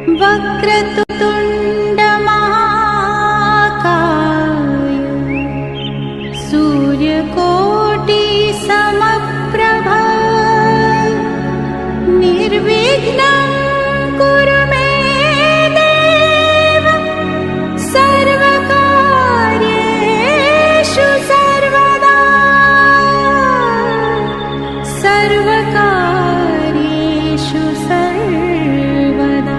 वक्रतुण्ड महाकाय सूर्यकोटि समप्रभा निर्विघ्नं कुरु मे देव सर्वकार्येषु सर्वदा सर्वकार्येषु सर्वदा।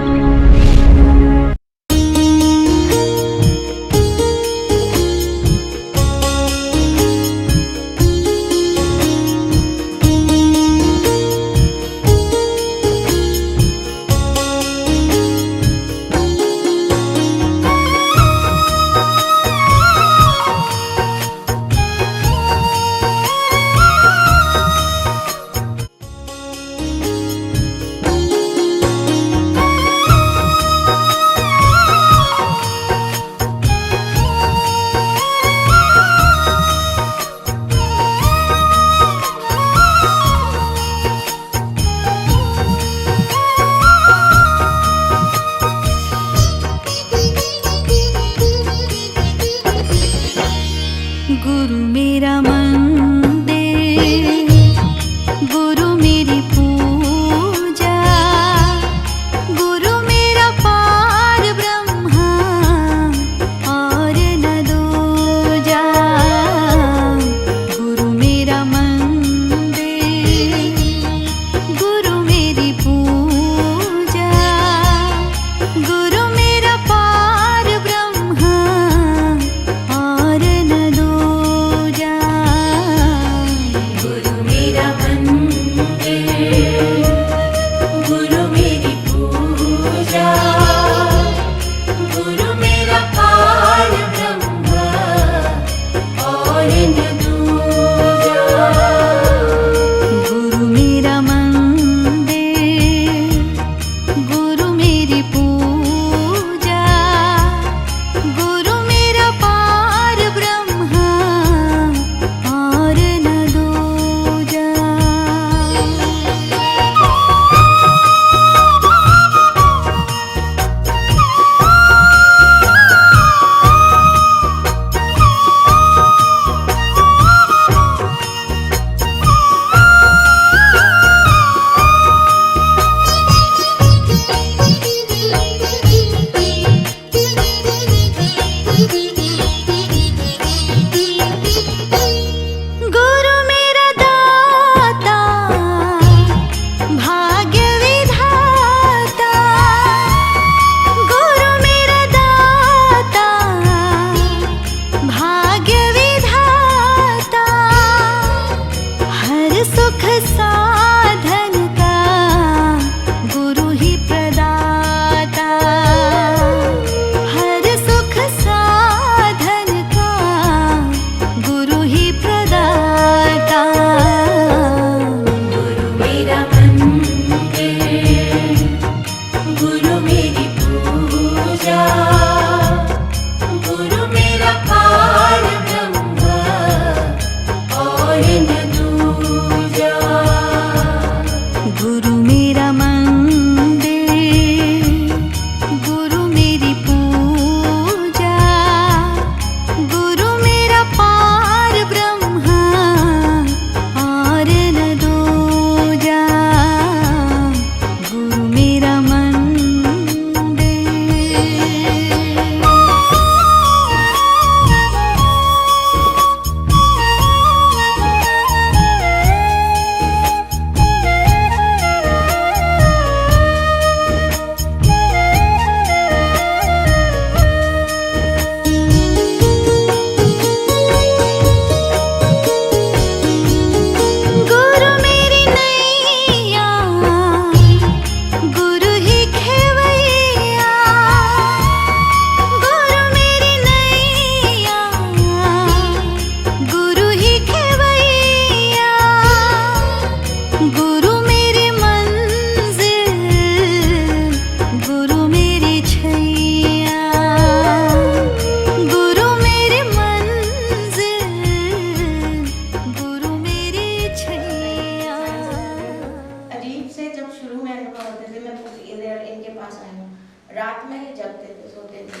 रात में ही जगते थे, सोते थे।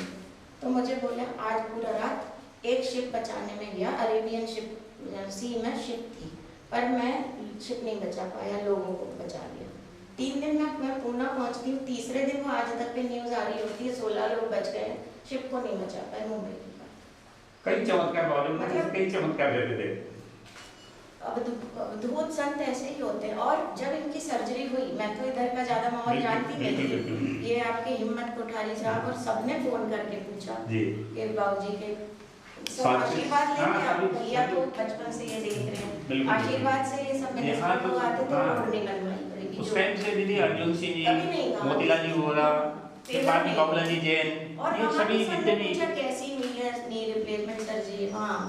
तो मुझे बोला आज पूरा रात एक शिप बचाने में गया, अरेबियन शिप सी में शिप थी, पर मैं शिप नहीं बचा पाया, लोगों को बचा लिया। 3 दिन में मैं पूना पहुंचती हूँ, तीसरे दिन वो आज तक पे न्यूज आ रही होती है 16 लोग बच गए, शिप को नहीं बचा पाए मुंबई की। कई चमत्कार मतलब कई चमत्कार रहते थे। अद्भुत संत ऐसे ही होते हैं। और जब इनकी सर्जरी हुई, मैं तो इधर का ज्यादा माहौल जानती नहीं थी, ये आपके हिम्मत कोठारी साहब और सबने फोन करके पूछा कि बाबूजी के सब आशीर्वाद लेंगे आप, भैया तो बचपन से ये देख रहे हैं, आशीर्वाद से ये सब मिनिस्टर लोग आते थे और नहीं बनवाई पड़ेगी। उस टाइम से दीदी अर्जुन सिंह जी, मोतीलाल जी वोरा, बाद में बाबूलाल जी जैन, और ये सभी जितने भी कैसी नी रिप्लेसमेंट सर्जरी। हाँ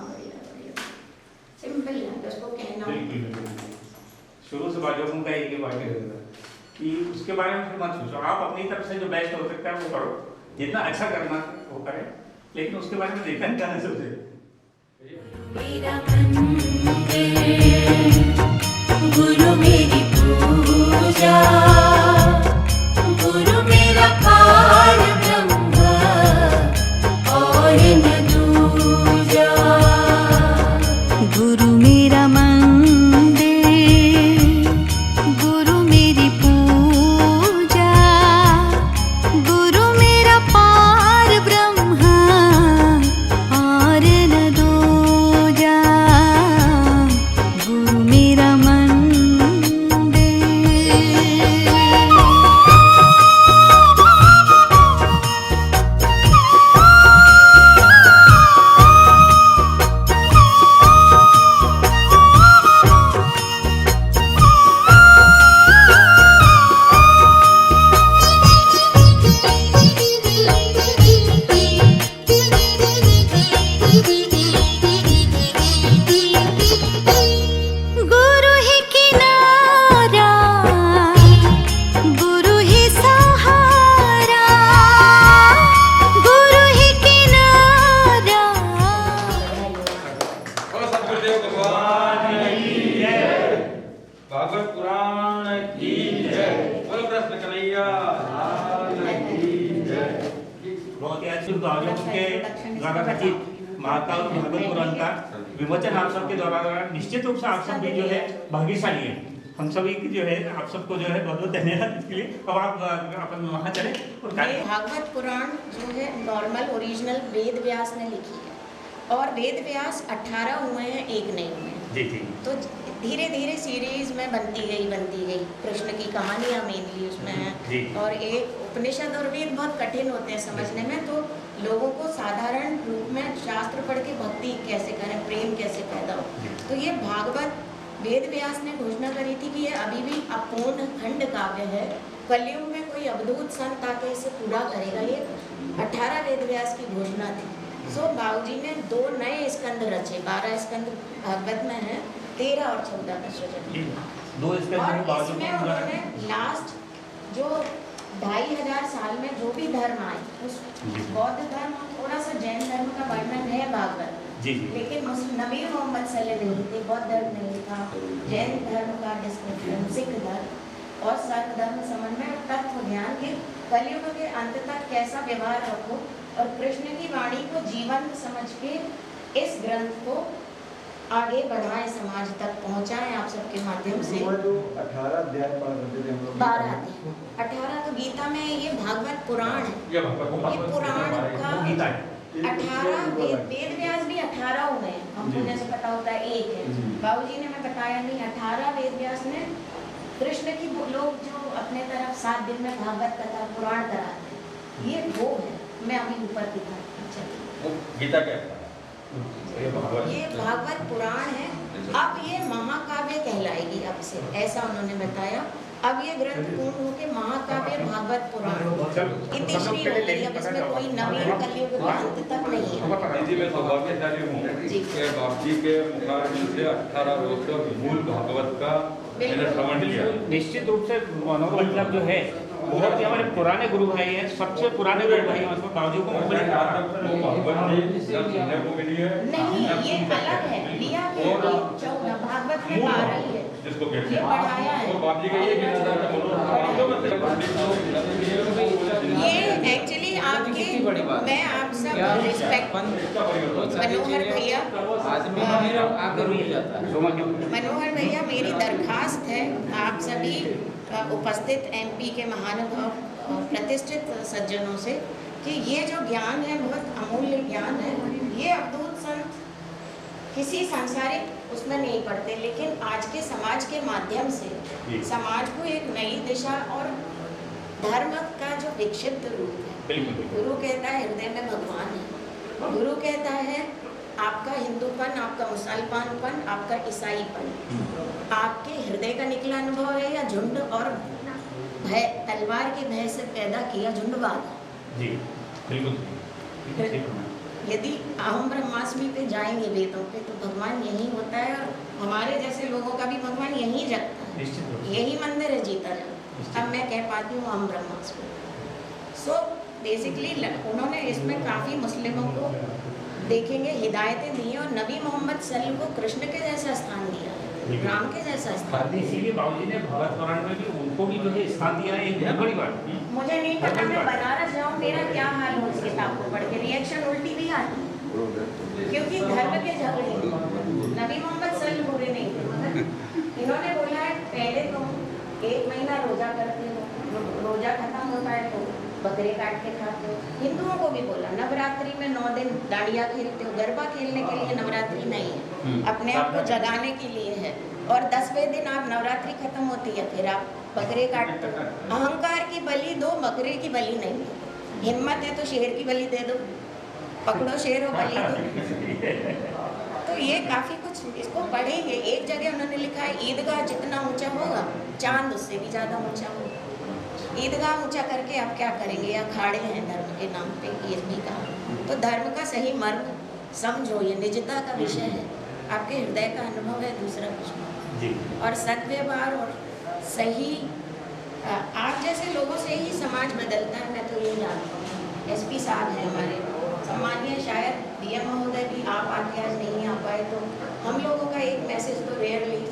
सिंपल है, उसको कहना शुरू से बाजों का एक ही बात रहता कि उसके बारे में फिर मत सोचो, आप अपनी तरफ से जो बेस्ट हो सकता है वो करो, जितना अच्छा करना वो करें, लेकिन उसके बारे में देखना क्या सोचे। गुरु मेरी पूजा, गुरु मेरा पार ब्रह्म और न दूजा। गुरु मेरा मंदिर, गुरु मेरी पूजा, गुरु मेरा पार ब्रह्म और न दूजा। गुरु मेरा भागवत पुराण की जय, बोलो कृष्ण कन्हैया लाल की जय। बहुत ही अच्छी बाजों के द्वारा रचित महाकाल भागवत पुराण का विमोचन आप सबके द्वारा निश्चित रूप से आप सब भी जो है भाग्यशाली है। हम सभी की जो है आप सबको जो है बहुत बहुत धन्यवाद इसके लिए। अब आप अपन वहाँ चले। भागवत पुराण जो है नॉर्मल ओरिजिनल वेद व्यास ने लिखी है, और वेद व्यास 18 हुए हैं, एक नहीं हुए हैं। जी जी। तो धीरे धीरे सीरीज में बनती गई। कृष्ण की कहानियाँ मेनली उसमें हैं, और एक उपनिषद और वेद बहुत कठिन होते हैं समझने में, तो लोगों को साधारण रूप में शास्त्र पढ़ के भक्ति कैसे करें, प्रेम कैसे पैदा हो। तो ये भागवत वेद व्यास ने घोषणा करी थी कि ये अभी भी अपूर्ण खंड काव्य है, कलयुग में कोई अवधूत संत आके इसे पूरा करेगा। ये 18 वेद व्यास की घोषणा थी। सो बाबूजी ने 2 नए स्कंद रचे, 12 स्कंद भागवत में है, 13 और 14 का सृजन। 2 स्कंद और इसमें उन्होंने लास्ट जो 2500 साल में जो भी धर्म आए, उस बौद्ध धर्म, थोड़ा सा जैन धर्म का वर्णन है भागवत, लेकिन नबी मोहम्मद सल्लल्लाहु अलैहि वसल्लम बौद्ध धर्म नहीं था, जैन धर्म का डिस्क्रिप्शन, सिख धर्म और सर्व धर्म समन्वय और तत्व ज्ञान के कलयुग के अंत तक कैसा व्यवहार रखो, और कृष्ण की वाणी को जीवंत समझ के इस ग्रंथ को आगे बढ़ाएं, समाज तक पहुंचाएं आप सबके माध्यम से। 18 अध्याय पढ़ रहे थे हम लोग। 12 अध्याय, 18 तो गीता में, ये भागवत पुराण है, ये पुराण का 18 वेद व्यास भी 18 हुए हैं, हमको जैसे पता होता है एक है, बाबूजी ने मैं बताया नहीं, 18 वेद व्यास ने कृष्ण की लोग जो अपने तरफ 7 दिन में भागवत कथा पुराण कराते हैं, ये वो है। मैं अभी ऊपर दिखा, गीता क्या ये भागवत पुराण है। अब ये महाकाव्य कहलाएगी अब से, ऐसा उन्होंने बताया। अब ये ग्रंथ पूर्ण होकर महाकाव्य भागवत पुराण इति श्री हो गई। अब इसमें कोई नवीन कलयुग का अंत तक नहीं है। दीदी मैं सौभाग्यशाली हूँ कि बाप जी के मुखारबिंद से 18 रोज का मूल भागवत का मैंने श्रवण किया। निश्चित रूप से मनोरंजन जो है बहुत ही हमारे पुराने गुरु भाई हैं, सबसे पुराने गुरु भाई हैं, बाबूजी को सुनने को मिली है नहीं, ये अलग है, लिया गया है 14 भागवत में 12 ही है, जिसको कहते ये बढ़ाया है। बाप जी का ये ये कितनी बड़ी बात मैं आप सब क्या रिस्पेक्ट मनोहर भैया आदमी मेरा आगे रुक जाता है। मनोहर भैया, मेरी दरखास्त है आप सभी उपस्थित एमपी के महानुभाव और प्रतिष्ठित सज्जनों से कि ये जो ज्ञान है बहुत अमूल्य ज्ञान है। ये अवधूत संत किसी सांसारिक उसमें नहीं पढ़ते, लेकिन आज के समाज के माध्यम से समाज को एक नई दिशा और धर्म का जो विक्षिप्त रूप है। गुरु कहता है हृदय में भगवान है। गुरु कहता है आपका हिंदूपन, आपका मुसलमानपन, आपका ईसाईपन आपके हृदय का निकला अनुभव है या झुंड और भय, तलवार के भय से पैदा किया झुंडवाद जी बिल्कुल। यदि अहम ब्रह्मास्मि पे जाएंगे वेदों पे तो भगवान यही होता है और हमारे जैसे लोगों का भी भगवान यही जगता है, यही मंदिर है जीता जाता। अब मैं कह पाती हूँ अहम ब्रह्मास्मि। सो बेसिकली उन्होंने इसमें काफ़ी मुस्लिमों को देखेंगे हिदायतें दी हैं और नबी मोहम्मद सल्लल्लाहु अलैहि वसल्लम को कृष्ण के जैसा स्थान दिया है, राम के जैसा स्थान। इसीलिए बाबूजी ने भगवत पुराण में भी उनको भी जो है स्थान दिया है, एक बहुत बड़ी बात। मुझे नहीं पता मैं बनारस जाऊँ मेरा क्या हाल हो इस किताब को पढ़ के, रिएक्शन उल्टी भी आती है क्योंकि धर्म के झगड़े नबी मोहम्मद सल्लल्लाहु बुरे नहीं थे, मगर इन्होंने बोला है पहले तुम 1 महीना रोजा करते हो, रोजा खत्म होता है तो बकरे काट के खाते हो। हिंदुओं को भी बोला नवरात्रि में 9 दिन डांडिया खेलते हो, गरबा खेलने के लिए नवरात्रि नहीं है, अपने आप को जगाने के लिए है। और 10वें दिन आप नवरात्रि खत्म होती है फिर आप बकरे काटते हो। अहंकार की बलि दो, बकरे की बलि नहीं है। हिम्मत है तो शेर की बलि दे दो, पकड़ो शेर हो बलि दो। तो ये काफ़ी कुछ इसको पढ़ेंगे। एक जगह उन्होंने लिखा है ईदगाह जितना ऊंचा होगा चांद उससे भी ज़्यादा ऊंचा होगा। ईदगाह ऊंचा करके आप क्या करेंगे, या अखाड़े हैं धर्म के नाम पे, ये भी कहा। तो धर्म का सही मर्म समझो, ये निजता का विषय है, आपके हृदय का अनुभव है, दूसरा कुछ नहीं। और सद्व्यवहार और सही आप जैसे लोगों से ही समाज बदलता है, मैं तो यही जानता हूँ। एसपी साहब हैं हमारे सम्मानीय, शायद डीएम महोदय भी आप आके आज नहीं आ पाए, तो हम लोगों का एक मैसेज तो रेयरली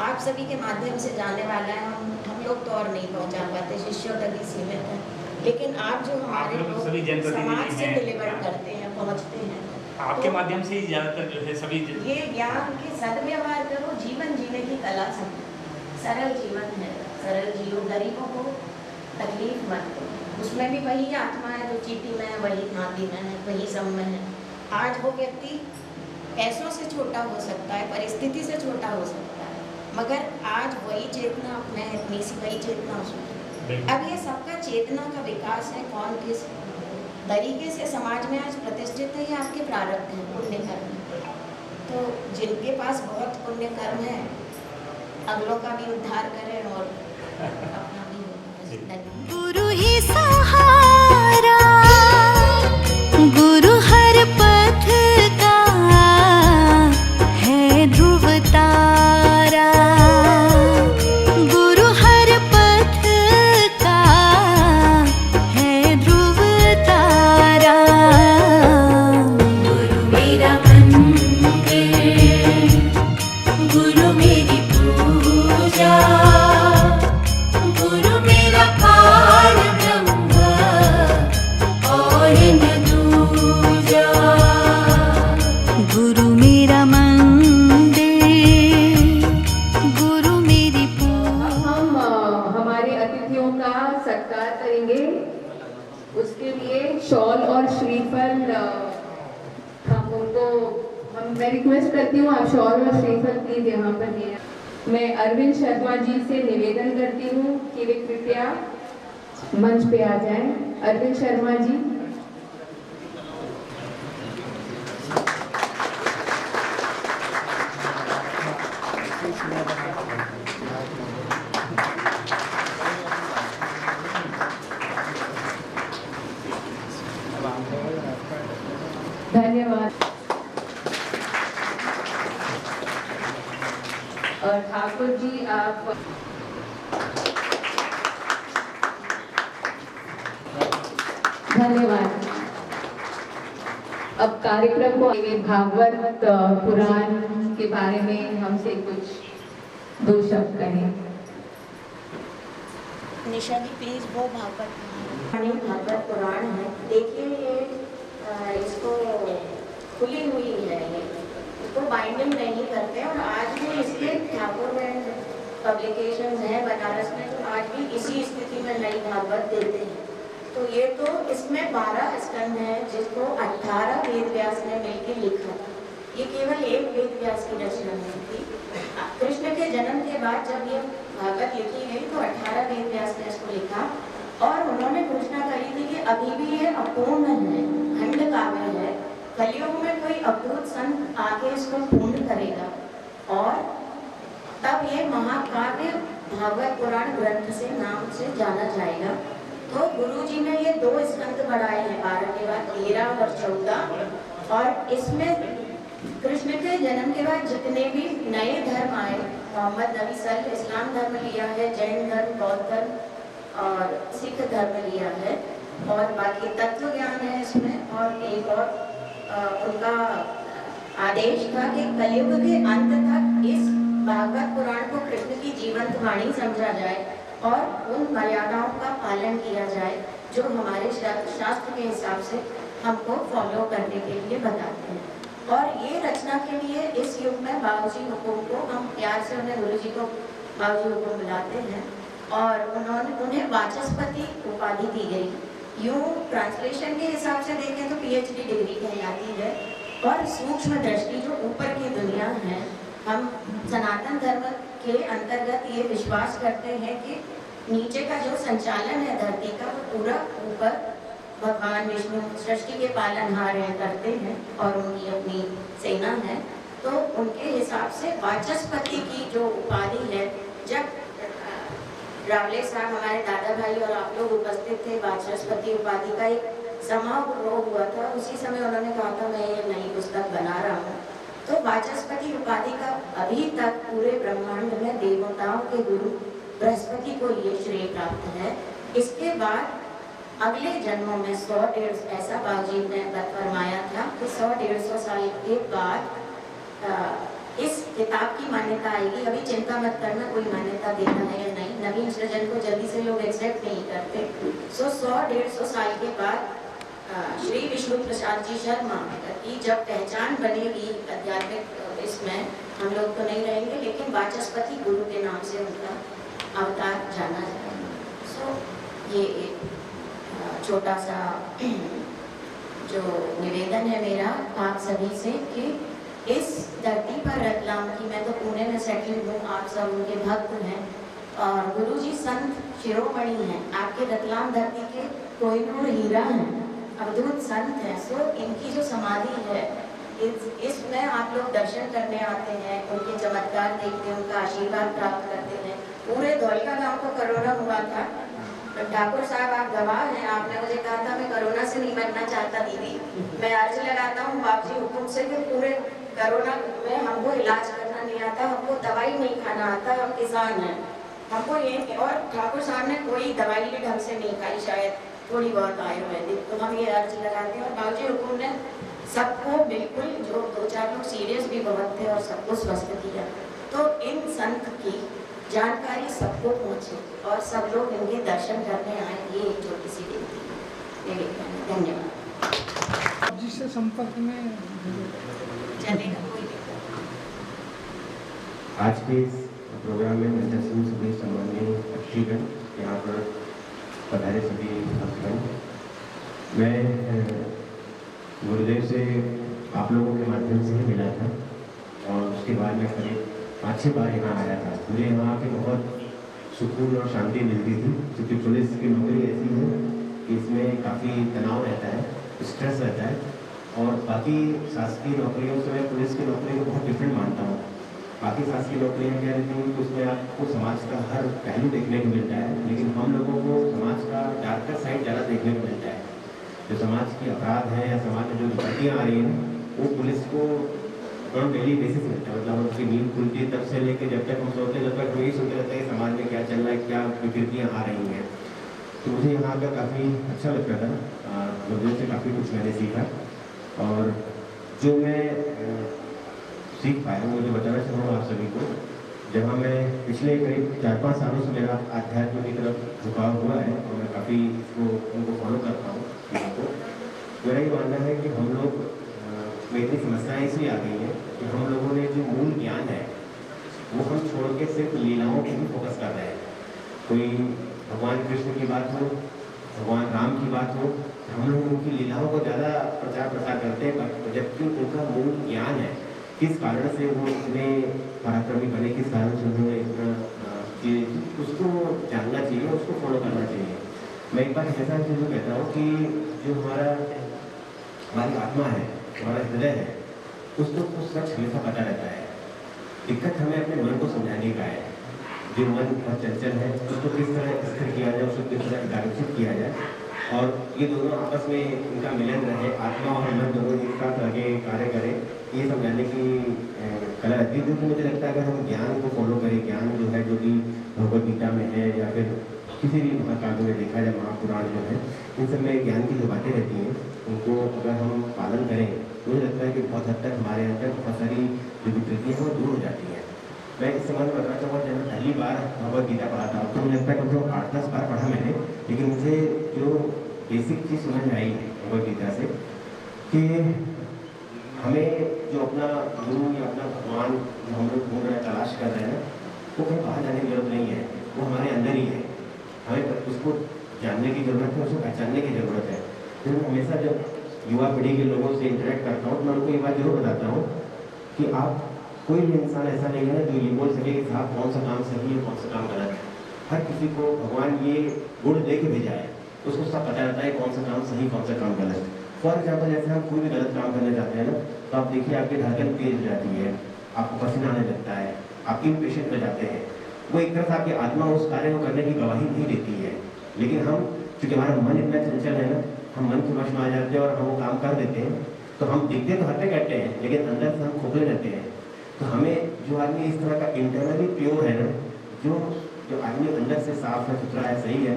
आप सभी के माध्यम से जाने वाला है। हम लोग तो और नहीं पहुंचा पाते, शिष्यों तक ही सीमित है, लेकिन आप जो हमारे लोग समाज से डिलीवर करते हैं, पहुंचते हैं, आपके तो माध्यम से ही ज़्यादातर जो है सभी ये ज्ञान के सद्व्यवहार करो, जीवन जीने की कला समझो। सरल जीवन है, सरल जियो, गरीबों को तकलीफ मत दो। उसमें भी वही आत्मा है जो चीटी में है, वही हाथी में है, वही सब में है। आज वो व्यक्ति पैसों से छोटा हो सकता है, परिस्थिति से छोटा हो सकता है, मगर आज वही चेतना अपने इतनी सी वही चेतना उसमें। अब ये सबका चेतना का विकास है, कौन किस तरीके से समाज में आज प्रतिष्ठित है, ये आपके प्रारब्ध हैं, पुण्य कर्म। तो जिनके पास बहुत पुण्य कर्म है अगलों का भी उद्धार करें और अपना भी हो। गुरु ही सहारा, गुरु हर पथ का है ध्रुव तारा, गुरु हर पथ का है ध्रुव तारा। गुरु मेरा मंदिर, गुरु मेरी पूजा, गुरु मेरा पार ब्रह्म और न दूजा। गुरु मेरा मंदिर, गुरु मेरी पूजा। हम हमारे अतिथियों का सत्कार करेंगे, उसके लिए शॉल और श्रीफल मैं रिक्वेस्ट करती हूँ आप शॉल और श्रीफल प्लीज यहाँ पर दिए। मैं अरविंद शर्मा जी से निवेदन करती हूँ कि वे कृपया मंच पे आ जाएं। अरविंद शर्मा जी। धन्यवाद। और ठाकुर जी आप धन्यवाद। अब कार्यक्रम को भागवत पुराण के बारे में हमसे कुछ 2 शब्द कहें। निशा जी प्लीज वो भागवत पुराण है, देखिए ये इसको खुली हुई है, ये इसको बाइंडिंग नहीं करते और आज भी इसके ठाकुर एंड पब्लिकेशन है बनारस में, तो आज भी इसी स्थिति में नई भागवत देते हैं। तो ये तो इसमें 12 स्कंद है जिसको 18 वेद व्यास ने मिलकर लिखा। ये केवल एक वेद व्यास की रचना नहीं थी। कृष्ण के जन्म के बाद जब ये भागवत लिखी गई तो 18 वेद व्यास ने इसको लिखा और उन्होंने घोषणा करी थी कि अभी भी ये अपूर्ण है, खंड काव्य है, कलयुग में कोई अद्भुत संत आके इसको पूर्ण करेगा और तब ये महाकाव्य भागवत पुराण ग्रंथ से नाम से जाना जाएगा। तो गुरु जी ने ये 2 स्कंद बढ़ाए हैं, 12 के बाद 13 और 14, और इसमें कृष्ण के जन्म के बाद जितने भी नए धर्म आए, मोहम्मद नबी सल्लल्लाहु इस्लाम धर्म लिया है, जैन धर्म, बौद्ध धर्म और सिख धर्म लिया है, और बाकी तत्व ज्ञान है इसमें। और एक और उनका आदेश था कि कलयुग के अंत तक इस भागवत पुराण को कृष्ण की जीवंत वाणी समझा जाए और उन मर्यादाओं का पालन किया जाए जो हमारे शास्त्र के हिसाब से हमको फॉलो करने के लिए बताते हैं। और ये रचना के लिए इस युग में बाबूजी हुकुम को हम प्यार से उन्हें गुरु जी को बाबूजी हुकुम बुलाते हैं और उन्हें वाचस्पति उपाधि दी गई। यूँ ट्रांसलेशन के हिसाब से देखें तो PhD डिग्री कहलाती है। और सूक्ष्म दृष्टि जो ऊपर की दुनिया है, हम सनातन धर्म के अंतर्गत ये विश्वास करते हैं कि नीचे का जो संचालन है धरती का वो पूरा ऊपर भगवान विष्णु सृष्टि के पालनहार हैं, करते हैं और उनकी अपनी सेना है। तो उनके हिसाब से वाचस्पति की जो उपाधि है, जब रावले साहब हमारे दादा भाई और आप लोग उपस्थित थे, वाचस्पति उपाधि का एक समारोह हुआ था, उसी समय उन्होंने कहा था मैं ये नई पुस्तक बना रहा हूँ। तो वाचस्पति उपाधि का अभी तक पूरे ब्रह्मांड में देवताओं के गुरु बृहस्पति को ये श्रेय प्राप्त है। इसके बाद अगले जन्मों में 100-150 ऐसा बाबूजी ने फरमाया था कि 100-150 साल के बाद इस किताब की मान्यता आएगी। अभी चिंता मत करना कोई मान्यता देना है या नहीं, नवीन सृजन को जल्दी से लोग एक्सेप्ट नहीं करते। 100-150 साल के बाद श्री विष्णु प्रसाद जी शर्मा की जब पहचान बनेगी आध्यात्मिक, इसमें हम लोग तो नहीं रहेंगे लेकिन वाचस्पति गुरु के नाम से उनका अवतार जाना जाएगा। सो ये एक छोटा सा जो निवेदन है मेरा आप सभी से कि इस धरती पर रतलाम की, मैं तो पुणे में सेटल हूँ, आप सब उनके भक्त हैं और गुरुजी संत शिरोमणि हैं, आपके रतलाम धरती के कोहिनूर हीरा हैं, अवधूत संत हैं। सो इनकी जो समाधि है इसमें आप लोग दर्शन करने आते हैं, उनके चमत्कार देखते हैं, उनका आशीर्वाद प्राप्त करते हैं। पूरे धौलका गांव को कोरोना हुआ था, ठाकुर साहब आप गवाह हैं, आपने मुझे कहा था मैं कोरोना से नहीं मरना चाहता दीदी, मैं अर्ज लगाता हूँ बाबूजी हुकुम से कि पूरे कोरोना में हमको इलाज करना नहीं आता, हमको दवाई नहीं खाना आता, हम किसान हैं, हमको ये, और ठाकुर साहब ने कोई दवाई भी ढंग से नहीं खाई, शायद थोड़ी बहुत आयुर्वेदिक, तो हम ये अर्ज लगाते हैं। और बाबूजी हुकुम ने सबको बिल्कुल, जो 2-4 लोग सीरियस भी बहुत थे और सबको स्वस्थ किया। तो इन संत की जानकारी सबको पहुँचे और सब लोग इनके दर्शन करने आए, ये एक छोटी सी विनती है। धन्यवाद। जिससे संपर्क में चलेगा कोई आज के इस प्रोग्राम में मैं सभी सम्माननीय अतिथिगण, यहाँ पर पधारे सभी भक्तगण, मैं गुरुदेव से आप लोगों के माध्यम से ही मिला था और उसके बाद मैं करीब 5-6 बार यहाँ आया था। मुझे यहाँ पे बहुत सुकून और शांति मिलती थी, क्योंकि पुलिस की नौकरी ऐसी है कि इसमें काफ़ी तनाव रहता है, स्ट्रेस रहता है, और बाकी शासकीय नौकरियों से मैं पुलिस की नौकरी को बहुत डिफरेंट मानता हूँ। बाकी शासकीय नौकरियाँ क्या रहती हैं कि उसमें आपको समाज का हर पहलू देखने को मिलता है, लेकिन हम लोगों को समाज का डार्कर साइड ज़्यादा देखने को मिलता है। जो समाज की अपराध है या समाज में जो विपत्तियाँ आ रही हैं वो पुलिस को ऑन डेली बेसिस मिलता है, मतलब उसकी नींद खुलती है तब से लेकर जब तक हम सोते हैं, जब तक हम यही सोचते रहते हैं कि समाज में क्या चल रहा है, क्या विकृतियाँ आ रही हैं। तो मुझे यहाँ का काफ़ी अच्छा लगता था, गुरुदेव से काफ़ी कुछ मैंने सीखा, और जो मैं सीख पाया वो जो बताना चाहूँगा आप सभी को जहाँ मैं पिछले करीब 4-5 सालों से मेरा आध्यात्म की तरफ झुकाव हुआ है और मैं काफ़ी इसको उनको फॉलो करता हूँ चीज़ों को। मेरा ये मानना है कि हम लोग में इतनी समस्याएँ इसलिए आ गई हैं कि हम लोगों ने जो मूल ज्ञान है वो हम छोड़ के सिर्फ लीलाओं पर ही फोकस कर रहे हैं। कोई भगवान कृष्ण की बात हो, भगवान राम की बात हो, हम लोग उनकी लीलाओं को ज़्यादा प्रचार प्रसार करते हैं, जबकि उनका मूल ज्ञान है किस कारण से वो इतने पराक्रमी बने, किस कारण से उन्होंने इतना उसको जानना चाहिए, उसको फॉलो करना चाहिए। मैं एक बार हमेशा चीज़ कहता हूँ कि जो हमारी आत्मा है, हमारा हृदय है, उसको कुछ सच हमेशा पता रहता है। दिक्कत हमें अपने मन को समझाने का है। जो मन बहुत चंचल है उसको किस तरह स्थिर किया जाए, उसको किस तरह एकाग्रचित किया जाए और ये दोनों आपस में इनका मिलन रहे, आत्मा और मन दोनों एक साथ आगे कार्य करें, ये समझाने की कला रहती है। क्योंकि मुझे लगता है अगर हम ज्ञान को फॉलो करें, ज्ञान जो है जो कि भगवद गीता में है या फिर किसी भी महाकाव्य में देखा जाए, महापुराण जो है, इन सब में ज्ञान की जो बातें रहती हैं उनको अगर हम पालन करें तो मुझे लगता है कि बहुत हद तक हमारे अंदर बहुत सारी जो विकृतियाँ हैं वो दूर हो जाती हैं। मैं इस संबंध में बताना चाहूँगा, जब मैं पहली बार भगवद गीता पढ़ा था तो मुझे लगता है कि 8-10 बार पढ़ा मैंने, लेकिन मुझे जो बेसिक चीज़ समझ में आई भगवद गीता से कि हमें जो अपना गुरु या अपना भगवान जो हम लोग ढूंढ रहे हैं, तलाश कर रहे हैं ना, वो कहीं बाहर जाने की जरूरत नहीं है, वो हमारे अंदर ही है। हमें उसको जानने की ज़रूरत है, उसको पहचानने की ज़रूरत है। तो मैं हमेशा जब युवा पीढ़ी के लोगों से इंटरेक्ट करता हूँ तो मैं उनको ये बात जरूर बताता हूँ कि आप कोई भी इंसान ऐसा नहीं है ना जो ये बोल सके कि साहब कौन सा काम सही है, कौन सा काम गलत है। हर किसी को भगवान ये गुण दे के भेजा है, उसको सब पता रहता है कौन सा काम सही, कौन सा काम गलत है। फॉर एग्जाम्पल जैसे हम कोई भी गलत काम करने जाते हैं ना तो आप देखिए आपकी धड़कन तेज हो जाती है, आपको पसीना आने लगता है, आप इम्पेशेंट हो जाते हैं। वो एक तरह से आपकी आत्मा उस कार्य को करने की गवाही नहीं देती है। लेकिन हम क्योंकि हमारा मन इतना चंचल है ना, हम मन के वश में आ जाते हैं और हम वो काम कर देते हैं, तो हम दिखते तो हटते कहते हैं लेकिन अंदर से हम खोखले रहते हैं। तो हमें जो आदमी इस तरह का इंटरनली प्योर है ना, जो आदमी अंदर से साफ है, सुथरा है, सही है,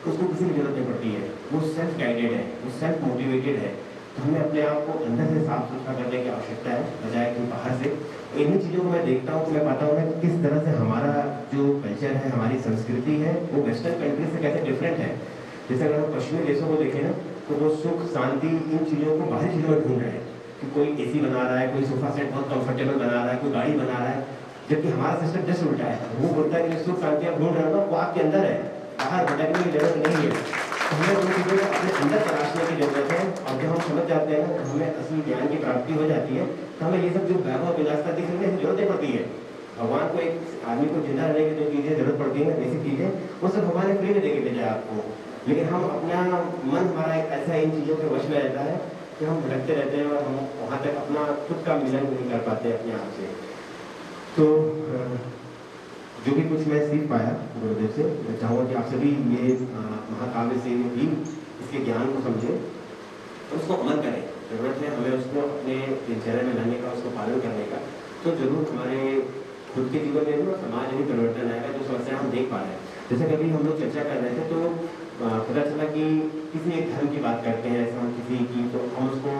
उसको किसी की जरूरत नहीं पड़ती है। वो सेल्फ गाइडेड है, वो सेल्फ मोटिवेटेड है। तो हमें अपने आप को अंदर से साफ सुथरा करने की आवश्यकता है, बजाय कि बाहर से। इन्हीं चीज़ों को मैं देखता हूँ तो मैं पाता हूँ ना किस तरह से हमारा जो कल्चर है, हमारी संस्कृति है, वो वेस्टर्न कंट्री से कैसे डिफरेंट है। जैसे अगर हम पश्चिमी देशों को देखें ना तो वो सुख, शांति, इन चीज़ों को बाहरी चीज़ों में ढूंढ रहे हैं कि कोई एसी बना रहा है, कोई सोफा सेट बहुत कंफर्टेबल बना रहा है, कोई गाड़ी बना रहा है, जबकि हमारा सिस्टम जस्ट उल्टा है। वो बोलता है कि सुख शांति आप ढूंढ रहे हो ना, वो आपके अंदर है, बाहर भटकने की जरूरत नहीं है। तो हमें उन चीज़ों को अपने अंदर तलाशने की जरूरत है। और जब हम समझ जाते हैं ना तो हमें असली ज्ञान की प्राप्ति हो जाती है। तो हमें ये सब जो वैभव विलासता दिख रही है जरूरत नहीं पड़ती है। भगवान को एक आदमी को जिंदा रहने की जो चीज़ें जरूरत पड़ती है, बेसिक चीज़ें, वो सब भगवान ने फ्री में दे के भेजा है आपको। लेकिन हम अपना मन हमारा एक ऐसा इन चीज़ों के वश में रहता है कि हम भटकते रहते हैं और हम वहाँ तक अपना खुद का मिलन नहीं कर पाते अपने आप से। तो जो भी कुछ मैं सीख पाया गुरुदेव से, मैं चाहूँगा कि आप सभी ये महाकाव्य से भी इसके ज्ञान को समझें और उसको अमल करें। जरूरत है हमें उसको अपने दिनचर्या में लाने का, उसको पालन करने का। तो जरूर हमारे खुद के जीवन में भी समाज में परिवर्तन आएगा। जो समस्या हम देख पा रहे हैं, जैसे कभी हम लोग चर्चा कर रहे थे तो पता चला कि किसी एक धर्म की बात करते हैं, ऐसा हम किसी की, तो हम उसको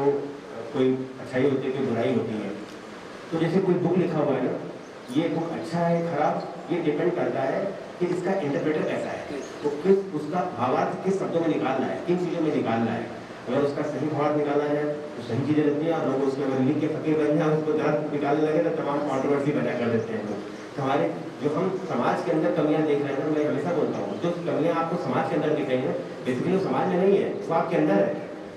कोई अच्छाई होती है, कोई बुराई होती है। तो जैसे कोई बुक लिखा हुआ है ना, ये बुक अच्छा है खराब, ये डिपेंड करता है कि इसका इंटरप्रेटर कैसा है, तो किस उसका भावार्थ किस शब्दों में निकालना है, किन चीज़ों में निकालना है। अगर उसका सही भावार्थ निकालना है तो सही चीज़ें रहती हैं, और लोग उसके अगर लिख के फकीर बन जाए, उसको गलत निकालने लगे तो तमाम कॉन्ट्रोवर्सी पैदा कर देते हैं लोग। तो हमारे जो हम समाज के अंदर कमियां देख रहे हैं ना, मैं हमेशा बोलता हूँ जो कमियां आपको समाज के अंदर दिख रही हैं बेसिकली वो समाज में नहीं है, वो आपके अंदर है।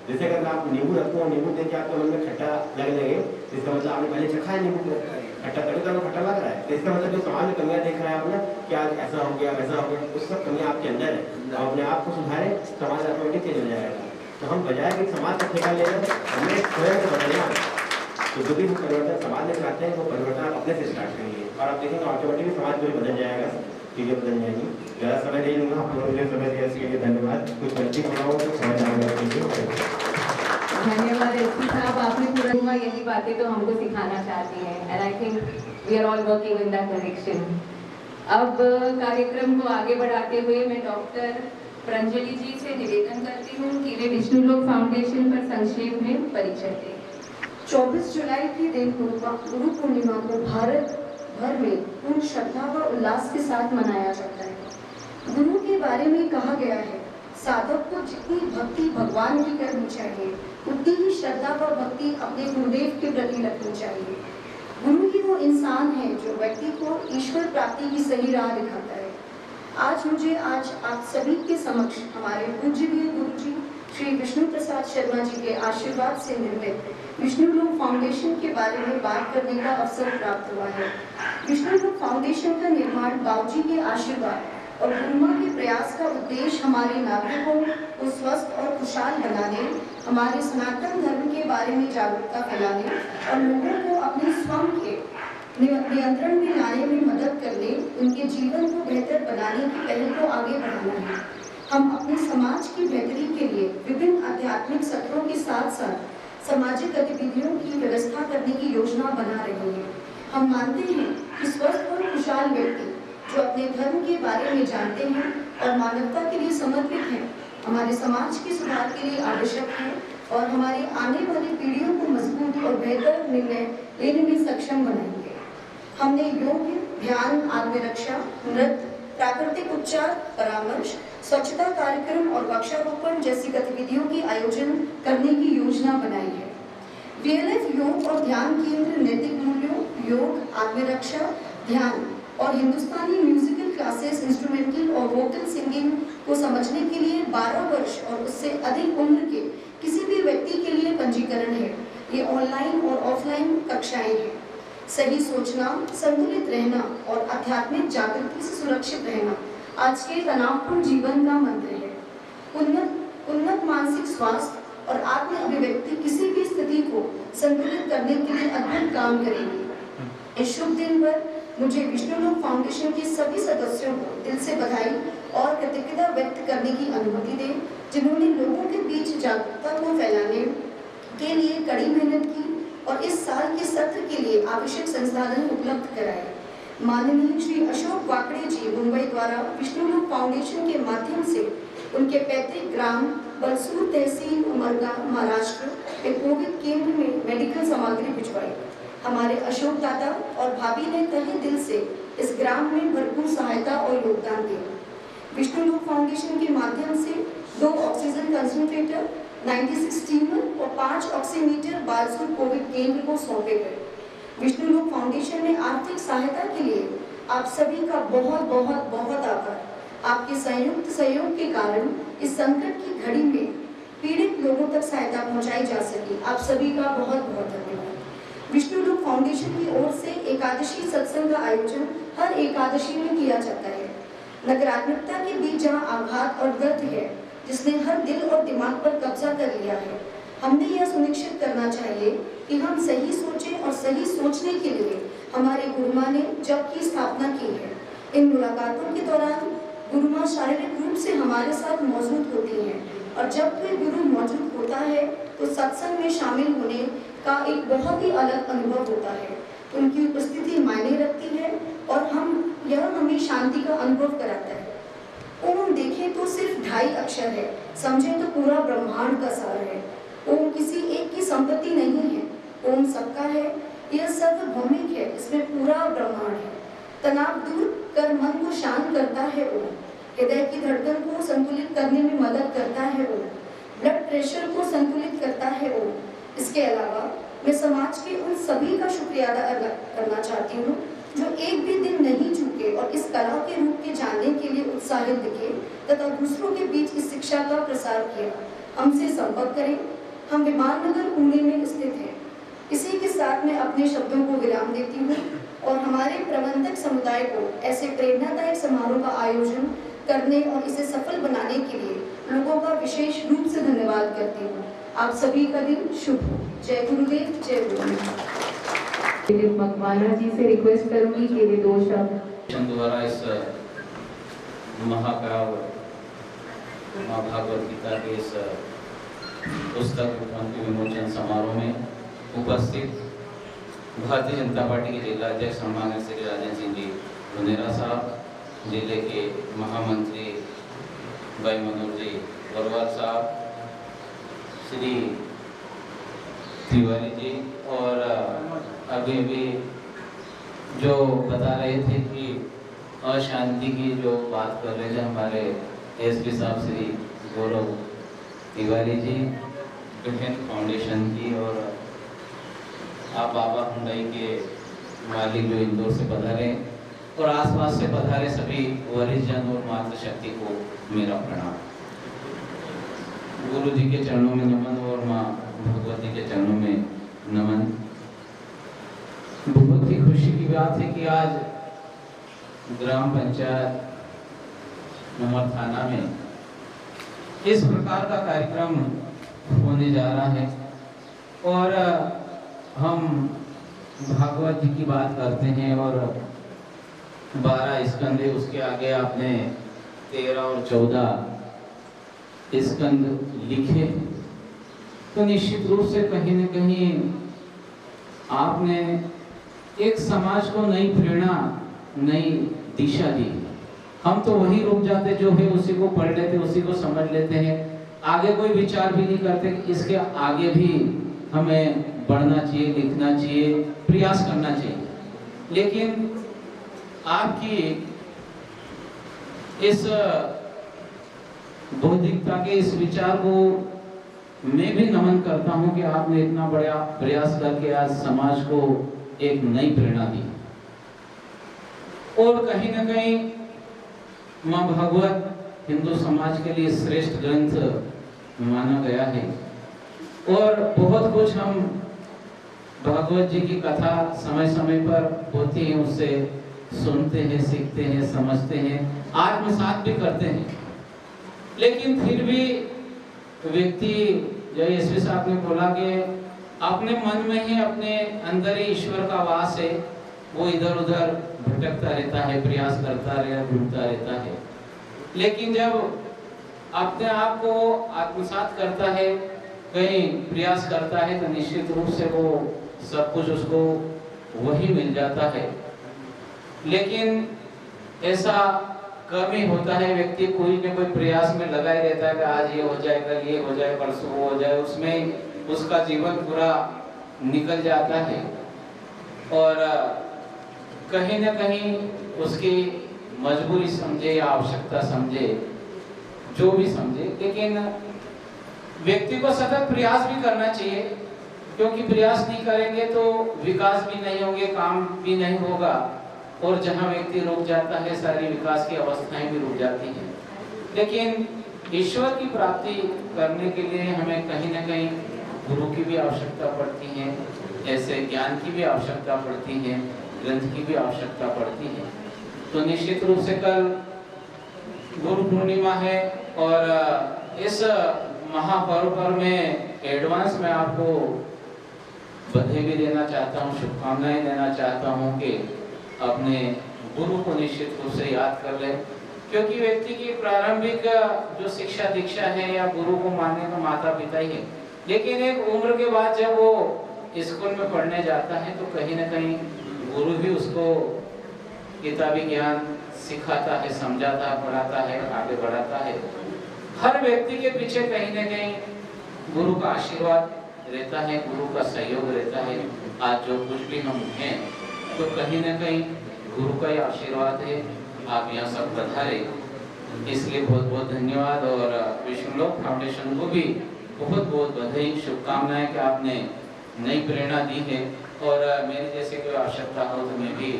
जैसे अगर आप नींबू रखते हो, नींबू देख के आपके मन में खट्टा लगने लगे, इसका मतलब आपने पहले चखा है नींबू को, खट्टा तभी तो खट्टा लग रहा है। तो इसका मतलब जो समाज में कमियां देख रहे हैं आप ना कि आज ऐसा हो गया वैसा हो गया, उस सब कमियां आपके अंदर है। तो अपने आप को सुधारें, समाज ऑटोमेटिक चेंज हो जाएगा। तो हम बजाय कि समाज का ठेका लेना, हमें स्वयं को बदलना। तो जो भी हम परिवर्तन समाज में चाहते हैं वो परिवर्तन आप अपने से स्टार्ट करेंगे और आप देखेंगे ऑटोमेटिकली समाज पूरी बदल जाएगा, चीज़ें बदल जाएंगी। ज़्यादा समय नहीं लूँगा, आप लोगों ने समय दिया इसके लिए धन्यवाद। कुछ गलती हो रहा हो तो समझ आएगा। धन्यवाद एसपी साहब, आपने पूरा हुआ यही बातें तो हमको सिखाना चाहती हैं, and I think we are all working in that direction. अब कार्यक्रम को आगे बढ़ाते हुए मैं डॉक्टर प्रंजलि जी से निवेदन करती हूँ कि वे विष्णु लोक फाउंडेशन पर संक्षेप में परिचय दें। 24 जुलाई के दिन गुरु पूर्णिमा को भारत भर में पूर्ण श्रद्धा व उल्लास के साथ मनाया जाता है। गुरु के बारे में कहा गया है, साधक को जितनी भक्ति भगवान की करनी चाहिए, उतनी ही श्रद्धा व भक्ति अपने गुरुदेव के प्रति रखनी चाहिए। गुरु ही वो इंसान है जो व्यक्ति को ईश्वर प्राप्ति की सही राह दिखाता है। आज आप सभी के समक्ष हमारे पूज्यनीय गुरु जी श्री विष्णु प्रसाद शर्मा जी के आशीर्वाद से निर्मित विष्णु लोक फाउंडेशन के बारे में बात करने का अवसर प्राप्त हुआ है। विष्णु लोक फाउंडेशन का निर्माण बाबूजी के आशीर्वाद और गुरुमा के प्रयास का उद्देश्य हमारे नागरिकों को स्वस्थ और खुशहाल बनाने, हमारे सनातन धर्म के बारे में जागरूकता फैलाने और लोगों को अपने स्वयं के नियंत्रण में लाने में मदद करने, उनके जीवन को बेहतर बनाने की पहल को आगे बढ़ाना है। हम अपने समाज की बेहतरी के लिए विभिन्न आध्यात्मिक सत्रों के साथ साथ सामाजिक गतिविधियों की व्यवस्था करने की योजना बना रहे हैं। हम मानते हैं कि स्वस्थ और खुशहाल व्यक्ति जो अपने धर्म के बारे में जानते हैं और मानवता के लिए समर्पित हैं, हमारे समाज के सुधार के लिए आवश्यक है और हमारी आने वाली पीढ़ियों को मजबूत और बेहतर निर्णय लेने में सक्षम बनाएंगे। हमने योग, ध्यान, आत्मरक्षा, नृत्य, प्राकृतिक उपचार, परामर्श, स्वच्छता कार्यक्रम और वृक्षारोपण जैसी गतिविधियों की आयोजन करने की योजना बनाई है। VLF योग और ध्यान केंद्र नैतिक मूल्यों, योग, आत्मरक्षा, ध्यान और हिंदुस्तानी म्यूजिकल क्लासेस, इंस्ट्रूमेंटल और वोकल सिंगिंग को समझने के लिए 12 वर्ष और उससे अधिक उम्र के किसी भी व्यक्ति के लिए पंजीकरण है। ये ऑनलाइन और ऑफलाइन कक्षाएं हैं। सही सोचना, संतुलित रहना और आध्यात्मिक जागृति से सुरक्षित रहना आज के तनावपूर्ण जीवन का मंत्र है। उन्नत मानसिक स्वास्थ्य और आत्म अभिव्यक्ति किसी भी स्थिति को संतुलित करने के लिए अद्भुत काम करेगी। इस शुभ दिन पर मुझे विष्णु लोक फाउंडेशन के सभी सदस्यों को दिल से बधाई और कृतज्ञता व्यक्त करने की अनुमति दें, जिन्होंने लोगों के बीच जागरूकता को फैलाने के लिए कड़ी मेहनत की और इस साल के सत्र के लिए आवश्यक संसाधन उपलब्ध कराए। माननीय श्री अशोक वाकड़े जी मुंबई द्वारा विष्णु लोक फाउंडेशन के माध्यम से उनके पैतृक ग्राम बलसूर तहसील उमरगा महाराष्ट्र में कोविड केंद्र में मेडिकल सामग्री भिजवाई। हमारे अशोक दादा और भाभी ने तहे दिल से इस ग्राम में भरपूर सहायता और योगदान दिया। विष्णु लोक फाउंडेशन के माध्यम से 2 ऑक्सीजन कंसंट्रेटर, 96 स्टीमर और 5 ऑक्सीमीटर बालसूर कोविड केंद्र को सौंपे गए। विष्णु लोक फाउंडेशन में आर्थिक सहायता के लिए आप सभी का बहुत बहुत बहुत आभार। आपके संयुक्त सहयोग के कारण इस संकट की घड़ी में पीड़ित लोगों तक सहायता पहुंचाई जा सकी। आप सभी का बहुत बहुत धन्यवाद। विष्णु लोक फाउंडेशन की ओर से एकादशी सत्संग का आयोजन हर एकादशी में किया जाता है। नकारात्मकता के बीच जहां आघात और दर्द है, जिसने हर दिल और दिमाग पर कब्जा कर लिया है, हमने यह सुनिश्चित करना चाहिए कि हम सही सोचें और सही सोचने के लिए हमारे गुरुमा ने जप की स्थापना की है। इन मुलाकातों के दौरान गुरुमा शारीरिक रूप से हमारे साथ मौजूद होती हैं और जब कोई गुरु मौजूद होता है तो सत्संग में शामिल होने का एक बहुत ही अलग अनुभव होता है। उनकी उपस्थिति मायने रखती है और यह हमें शांति का अनुभव कराता है। ओम देखें तो सिर्फ 2.5 अक्षर है, समझें तो पूरा ब्रह्मांड का सार है। ओम किसी एक की संपत्ति नहीं है, ओम सबका है। यह सर्वभौमिक है, इसमें पूरा ब्रह्मांड है। तनाव दूर कर मन को शांत करता है ओम। हृदय की धड़कन को संतुलित करने में मदद करता है ओम। ब्लड प्रेशर को संतुलित करता है ओम। इसके अलावा मैं समाज के उन सभी का शुक्रिया अदा करना चाहती हूँ जो एक भी दिन नहीं चूके और इस कला के रूप के जानने के लिए उत्साहित दिखे तथा दूसरों के बीच इस शिक्षा का प्रसार किया। हमसे संपर्क करें, हम विमान नगर पुणे में स्थित हैं। इसी के साथ मैं अपने शब्दों को विराम देती हूँ और हमारे प्रबंधक समुदाय को ऐसे प्रेरणादायक समारोह का आयोजन करने और इसे सफल बनाने के लिए लोगों का विशेष रूप से धन्यवाद करती हूँ। आप सभी का दिन शुभ हो। जय गुरुदेव, जय गुरुदेव। मकवाना जी से रिक्वेस्ट करूंगी कि वे 2 शब्द द्वारा इस महाकाव्य माँ भागवत गीता के इस पुस्तक विमोचन समारोह में उपस्थित भारतीय जनता पार्टी के जिलाध्यक्ष सम्मानित श्री राजन सिंह जी रुनेरा साहब, जिले के महामंत्री भाई मनोज जी बरवाल साहब, श्री तिवारी जी और अभी जो बता रहे थे कि अशांति की जो बात कर रहे थे हमारे एसपी साहब श्री गौरव तिवारी जी, गहन फाउंडेशन की, और आप बाबा हुंडई के मालिक जो इंदौर से पधारे और आसपास से पधारे सभी वरिष्ठ जन और मातृशक्ति को मेरा प्रणाम। गुरु जी के चरणों में नमन और माँ भगवती के चरणों में नमन। बहुत ही खुशी की बात है कि आज ग्राम पंचायत नमर थाना में इस प्रकार का कार्यक्रम होने जा रहा है और हम भागवत जी की बात करते हैं और 12 स्कंद है, उसके आगे आपने 13 और 14 स्कंद लिखे, तो निश्चित रूप से कहीं न कहीं आपने एक समाज को नई प्रेरणा, नई दिशा दी। हम तो वही रुक जाते जो है उसी को पढ़ लेते, उसी को समझ लेते हैं, आगे कोई विचार भी नहीं करते कि इसके आगे भी हमें बढ़ना चाहिए, लिखना चाहिए, प्रयास करना चाहिए। लेकिन आपकी इस बौद्धिकता के इस विचार को मैं भी नमन करता हूं कि आपने इतना बड़ा प्रयास करके आज समाज को एक नई प्रेरणा दी और कहीं न कहीं मां भागवत हिंदू समाज के लिए श्रेष्ठ ग्रंथ माना गया है और बहुत कुछ हम भागवत जी की कथा समय समय पर होती है, उससे सुनते हैं, सीखते हैं, समझते हैं, आत्मसात भी करते हैं। लेकिन फिर भी व्यक्ति, जो एसपी साहब ने बोला कि अपने मन में ही, अपने अंदर ही ईश्वर का वास है, वो इधर उधर भटकता रहता है, प्रयास करता रहता, घूमता रहता है। लेकिन जब अपने आप को आत्मसात करता है, कहीं प्रयास करता है, तो निश्चित रूप से वो सब कुछ उसको वही मिल जाता है। लेकिन ऐसा कम ही होता है, व्यक्ति कोई न कोई प्रयास में लगा ही रहता है कि आज ये हो जाए, कल ये हो जाए, परसों वो हो जाए, उसमें उसका जीवन पूरा निकल जाता है और कहीं न कहीं उसकी मजबूरी समझे या आवश्यकता समझे, जो भी समझे, लेकिन व्यक्ति को सतत प्रयास भी करना चाहिए, क्योंकि प्रयास नहीं करेंगे तो विकास भी नहीं होंगे, काम भी नहीं होगा और जहां व्यक्ति रुक जाता है, सारी विकास की अवस्थाएं भी रुक जाती हैं। लेकिन ईश्वर की प्राप्ति करने के लिए हमें कहीं न कहीं गुरु की भी आवश्यकता पड़ती है, ऐसे ज्ञान की भी आवश्यकता पड़ती है, ग्रंथ की भी आवश्यकता पड़ती है। तो निश्चित रूप से कल गुरु पूर्णिमा है और इस महापर्व पर मैं एडवांस में आपको बधाई भी देना चाहता हूँ, शुभकामनाएं देना चाहता हूँ कि अपने गुरु को निश्चित रूप से याद कर ले, क्योंकि व्यक्ति की प्रारंभिक जो शिक्षा दीक्षा है या गुरु को मानने का माता पिता ही है, लेकिन एक उम्र के बाद जब वो स्कूल में पढ़ने जाता है तो कहीं न कहीं गुरु भी उसको किताबी ज्ञान सिखाता है, समझाता है, पढ़ाता है, आगे बढ़ाता है। हर व्यक्ति के पीछे कहीं न कहीं गुरु का आशीर्वाद रहता है, गुरु का सहयोग रहता है। आज जो कुछ भी हम हैं तो कहीं न कहीं गुरु का ही आशीर्वाद है। आप यहाँ सब पधारे, इसलिए बहुत बहुत धन्यवाद और विष्णुलोक फाउंडेशन को भी बहुत बहुत बधाई, शुभकामनाएं कि आपने नई प्रेरणा दी है और मेरी जैसे कोई आवश्यकता हो तो मैं भी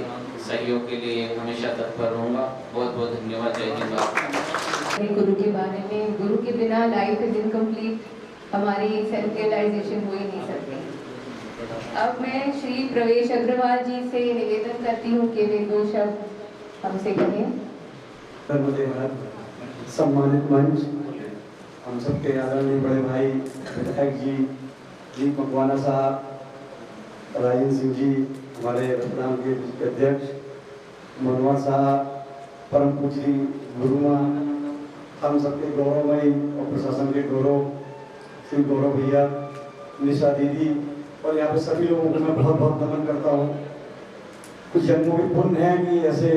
सहयोग के लिए हमेशा तत्पर रहूँगा। बहुत बहुत धन्यवाद। जय हिंद। गुरु के बारे में, गुरु के बिना लाइफ इज इनकम्प्लीट, हमारी सेल्फ रियलाइजेशन हो ही नहीं सकती। अब मैं श्री प्रवेश अग्रवाल जी से निवेदन करती हूँ कि वे 2 शब्द हमसे कहें। सम्मानित मंच, हम सबके आदरणीय बड़े भाई विधायक जी, जी मकवाना साहब, राजेंद्र सिंह जी, हमारे रतनाम के अध्यक्ष मनोहर साहब, परम पूज्य गुरुमा, हम सबके गौरवमयी और प्रशासन के गौरव श्री गौरव भैया, निशा दीदी और यहाँ पे सभी लोगों को मैं बहुत बहुत नमन करता हूँ। कुछ जन्मों की पुण्य है कि ऐसे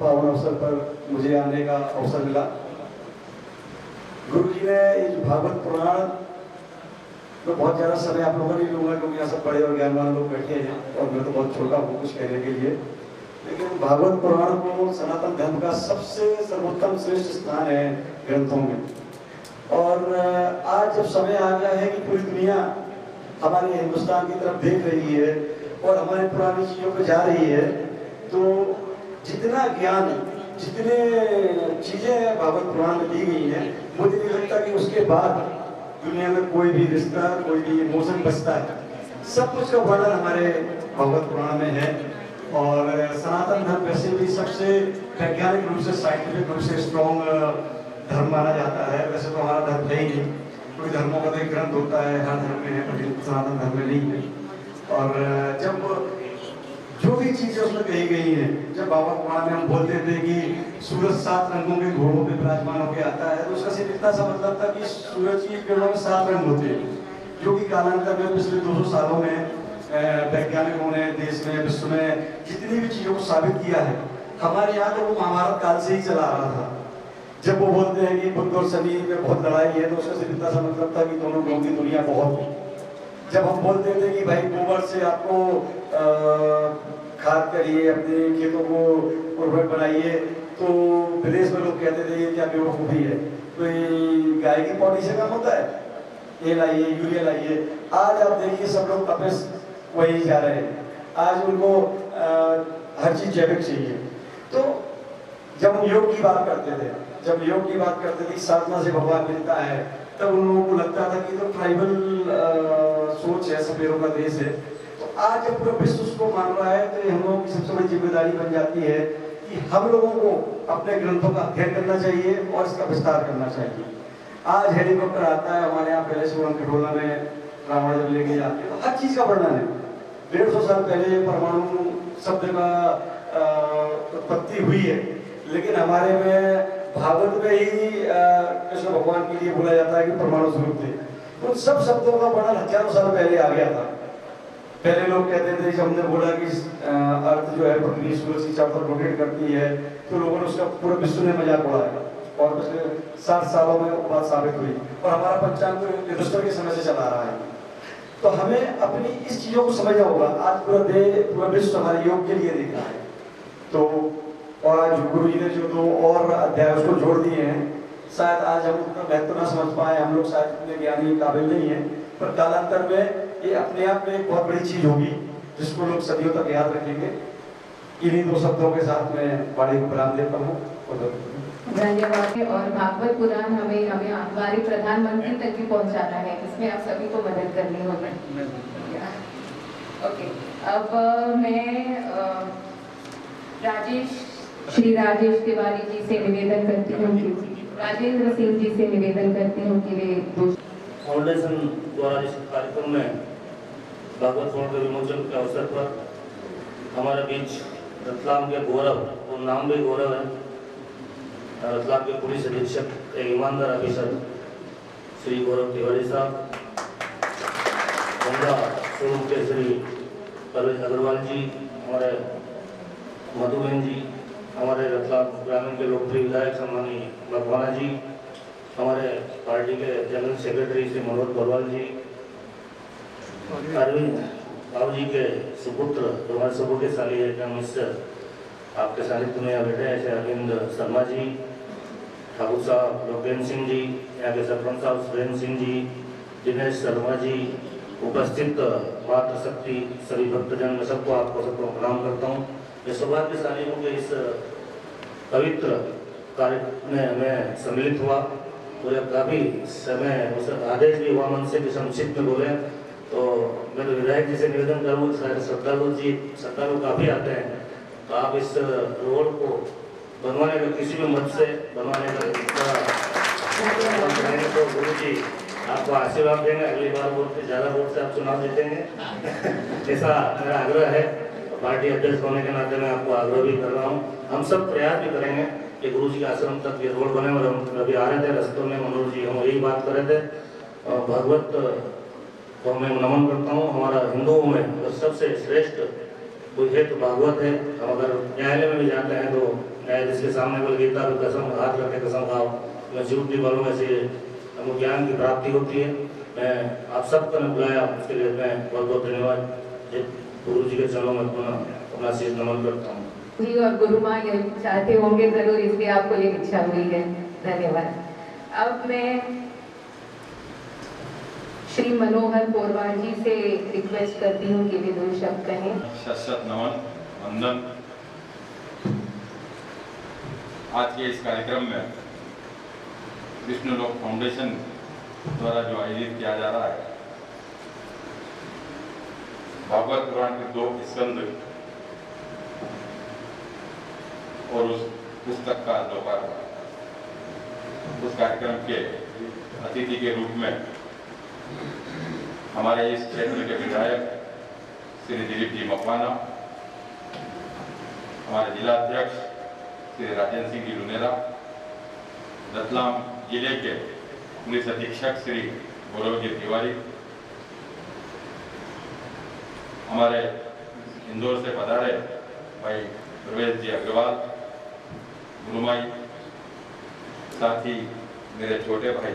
पावन अवसर पर मुझे आने का अवसर मिला। गुरु जी ने इस भागवत पुराण में बहुत ज़्यादा समय आप लोगों ने लूँगा, क्योंकि यहाँ सब बड़े और ज्ञानवान लोग बैठे हैं और मैं तो बहुत छोटा हूँ कुछ कहने के लिए। लेकिन भागवत पुराण को सनातन धर्म का सबसे सर्वोत्तम श्रेष्ठ स्थान है ग्रंथों में। और आज जब समय आ गया है कि पूरी दुनिया हमारे हिंदुस्तान की तरफ देख रही है और हमारे पुरानी चीज़ों पे जा रही है, तो जितना ज्ञान, जितने चीज़ें भागवत पुराण में दी गई हैं, मुझे नहीं लगता कि उसके बाद दुनिया में कोई भी रिश्ता, कोई भी इमोशन बचता है। सब कुछ का वर्णन हमारे भागवत पुराण में है। और सनातन धर्म वैसे भी सबसे वैज्ञानिक रूप से, साइंटिफिक रूप से स्ट्रॉन्ग धर्म माना जाता है। वैसे तो हमारा धर्म है ही नहीं, कोई धर्मों का तो एक ग्रंथ होता है, हर धर्म में है, पर सनातन धर्म में नहीं है। और जब जो भी चीजें उसमें कही गई हैं, जब बाबा पुराण में हम बोलते थे कि सूरज 7 रंगों के घोड़ों पे विराजमान होकर आता है, तो उसका सिर्फ इतना सा मतलब था कि सूरज की किरणों में 7 रंग होते हैं, जो कि कालांतर में पिछले 200 सालों में वैज्ञानिकों ने देश में, विश्व में जितनी भी चीजों को साबित किया है। हमारे यहाँ तो वो महाभारत काल से ही चला आ रहा था। जब वो बोलते हैं कि बुद्ध और शनि में बहुत लड़ाई है, तो उसका सिर्फ इतना सा मतलब था कि दोनों ग्रहों की दुनिया बहुत है। जब हम बोलते थे कि भाई गोबर से आपको खाद करिए, अपने खेतों को उर्वरक बनाइए, तो विदेश में लोग कहते थे ये क्या बेवकूफ़ी है, तो ये गाय की पौड़ी से काम होता है, ये लाइए, यूरिया लाइए। आज आप देखिए सब लोग वापस वही जा रहे हैं। आज उनको हर चीज़ जैविक चाहिए। तो जब हम योग की बात करते थे, साधना से भगवान मिलता है, तब उन लोगों को लगता था कि तो ट्राइबल सोच है, सपेरों का देश है। तो आज जब पूरा विश्व उसको मान रहा है, तो हम लोगों की सबसे बड़ी जिम्मेदारी बन जाती है कि हम लोगों को अपने ग्रंथों का अध्ययन करना चाहिए और इसका विस्तार करना चाहिए। आज हेलीकॉप्टर आता है हमारे यहाँ, पहले से खटोला में रावण जब लेके जाते हैं, हर चीज़ का वर्णन है। 150 साल पहले परमाणु शब्द का उत्पत्ति हुई है, लेकिन हमारे में भागवत में ही कृष्ण भगवान के लिए बोला जाता है कि परमाणु स्वरूप थे। उन सब शब्दों का वर्णन हजारों साल पहले आ गया था। पहले लोग कहते थे, जब हमने बोला कि अर्थ जो है पृथ्वी सूरज की चारों तरफ रोटेट करती है, तो लोगों ने उसका पूरा विश्व ने मजाक उड़ाया और पिछले 60 सालों में वो बात साबित हुई। और हमारा पंचांग युधिष्ठिर के समय से चला रहा है। तो हमें अपनी इस चीज़ों को समझना होगा। आज पूरा विश्व हमारे योग के लिए देख रहा है। तो और आज गुरु जी ने जो 2 और अध्याय उसको जोड़ दिए हैं, शायद आज हम उतना महत्व ना समझ पाए, हम लोग शायद इतने ज्ञानी काबिल नहीं है, पर कालांतर में ये अपने आप में एक बहुत बड़ी चीज होगी जिसको लोग सदियों तक याद रखेंगे। इन्हीं 2 शब्दों के साथ मैं वाणी को विराम देता हूँ। धन्यवाद। और भागवत पुराण हमें हमारे प्रधानमंत्री तक भी पहुँचाना है, इसमें आप सभी को मदद करनी होगी। ओके, अब मैं श्री राजेश तिवारी जी से निवेदन करती हूँ कि राजेंद्र सिंह जी से निवेदन करती हूँ कि वे फाउंडेशन द्वारा इस कार्यक्रम में भागवत पुराण के विमोचन के अवसर पर हमारे बीच रतलाम के गौरव, और नाम भी गौरव है, रतलाम के पुलिस अधीक्षक, एक ईमानदार ऑफिसर श्री गौरव तिवारी साहब, गंगा स्वरूप के श्री परवेज अग्रवाल जी, हमारे मधुबेन जी, हमारे रतलाम ग्रामीण के लोकप्रिय विधायक सम्मानीय भगवाना जी, हमारे पार्टी के जनरल सेक्रेटरी श्री मनोहर बरवाल जी, अरविंद बाबू जी के सुपुत्र, हमारे सौभाग्यशाली है मिस्टर आपके सानिध्य में यहाँ बैठे हैं, ऐसे अरविंद शर्मा जी, ठाकुर साहब लोकेन सिंह जी, यहाँ के सरपंच साहब सुरेंद्र सिंह जी, दिनेश शर्मा जी, उपस्थित मातृशक्ति सभी भक्तजन, मैं सबको प्रणाम करता हूँ। मैं सौभाग्यशाली हूँ कि इस पवित्र कार्य में मैं सम्मिलित हुआ। मुझे काफ़ी समय उस आदेश भी हुआ मन से कि संक्षिप्त में बोले, तो मैं तो विधायक जी से निवेदन करूँ, श्रद्धालु काफ़ी आते हैं, तो आप इस रोड को बनवाने का किसी भी मत से बनवाने का तो गुरु जी आपको आशीर्वाद देंगे, अगली बार वोट से ज़्यादा वोट से आप चुनाव जीतेंगे ऐसा मेरा आग्रह है। पार्टी अध्यक्ष होने के नाते मैं आपको आग्रह भी कर रहा हूँ। हम सब प्रयास भी करेंगे कि गुरु जी के आश्रम तक ये रोड बने। और हम अभी आ रहे थे रास्तों में, मनोज जी हम यही बात कर रहे थे, भागवत को मैं नमन करता हूँ। हमारा हिंदुओं में अगर सबसे श्रेष्ठ कोई है तो भागवत है। हम अगर न्यायालय में भी जाते हैं तो न्यायाधीश के सामने बोल गीता पे कसम हाथ रखे कसम खाओ, मैं झूठ नहीं बोलूँगा, ऐसे हमको ज्ञान की प्राप्ति होती है। मैं आप सबको ने बुलाया, उसके लिए मैं बहुत बहुत धन्यवाद गुरु जी के चरणों में पुनः अपना शीश नमन करता हूँ। जी और गुरु माँ ये चाहते होंगे जरूर, इसलिए आपको ये इच्छा हुई है। धन्यवाद। अब मैं श्री मनोहर पोरवाल जी से रिक्वेस्ट करती हूँ कि वे 2 शब्द कहें। शत नमन वंदन। आज के इस कार्यक्रम में विष्णु लोक फाउंडेशन द्वारा जो आयोजित किया जा रहा है, भागवत पुराण के 2 स्कंद और उस पुस्तक का लोकार्पण, उस कार्यक्रम के अतिथि के रूप में हमारे इस क्षेत्र के विधायक श्री दिलीप जी मकवाना, हमारे जिला अध्यक्ष श्री राजेंद्र सिंह जी लुनेरा, रतलाम जिले के पुलिस अधीक्षक श्री गौरव जी तिवारी, हमारे इंदौर से पधारे भाई प्रवेश जी अग्रवाल, गुरुमाई, साथ ही मेरे छोटे भाई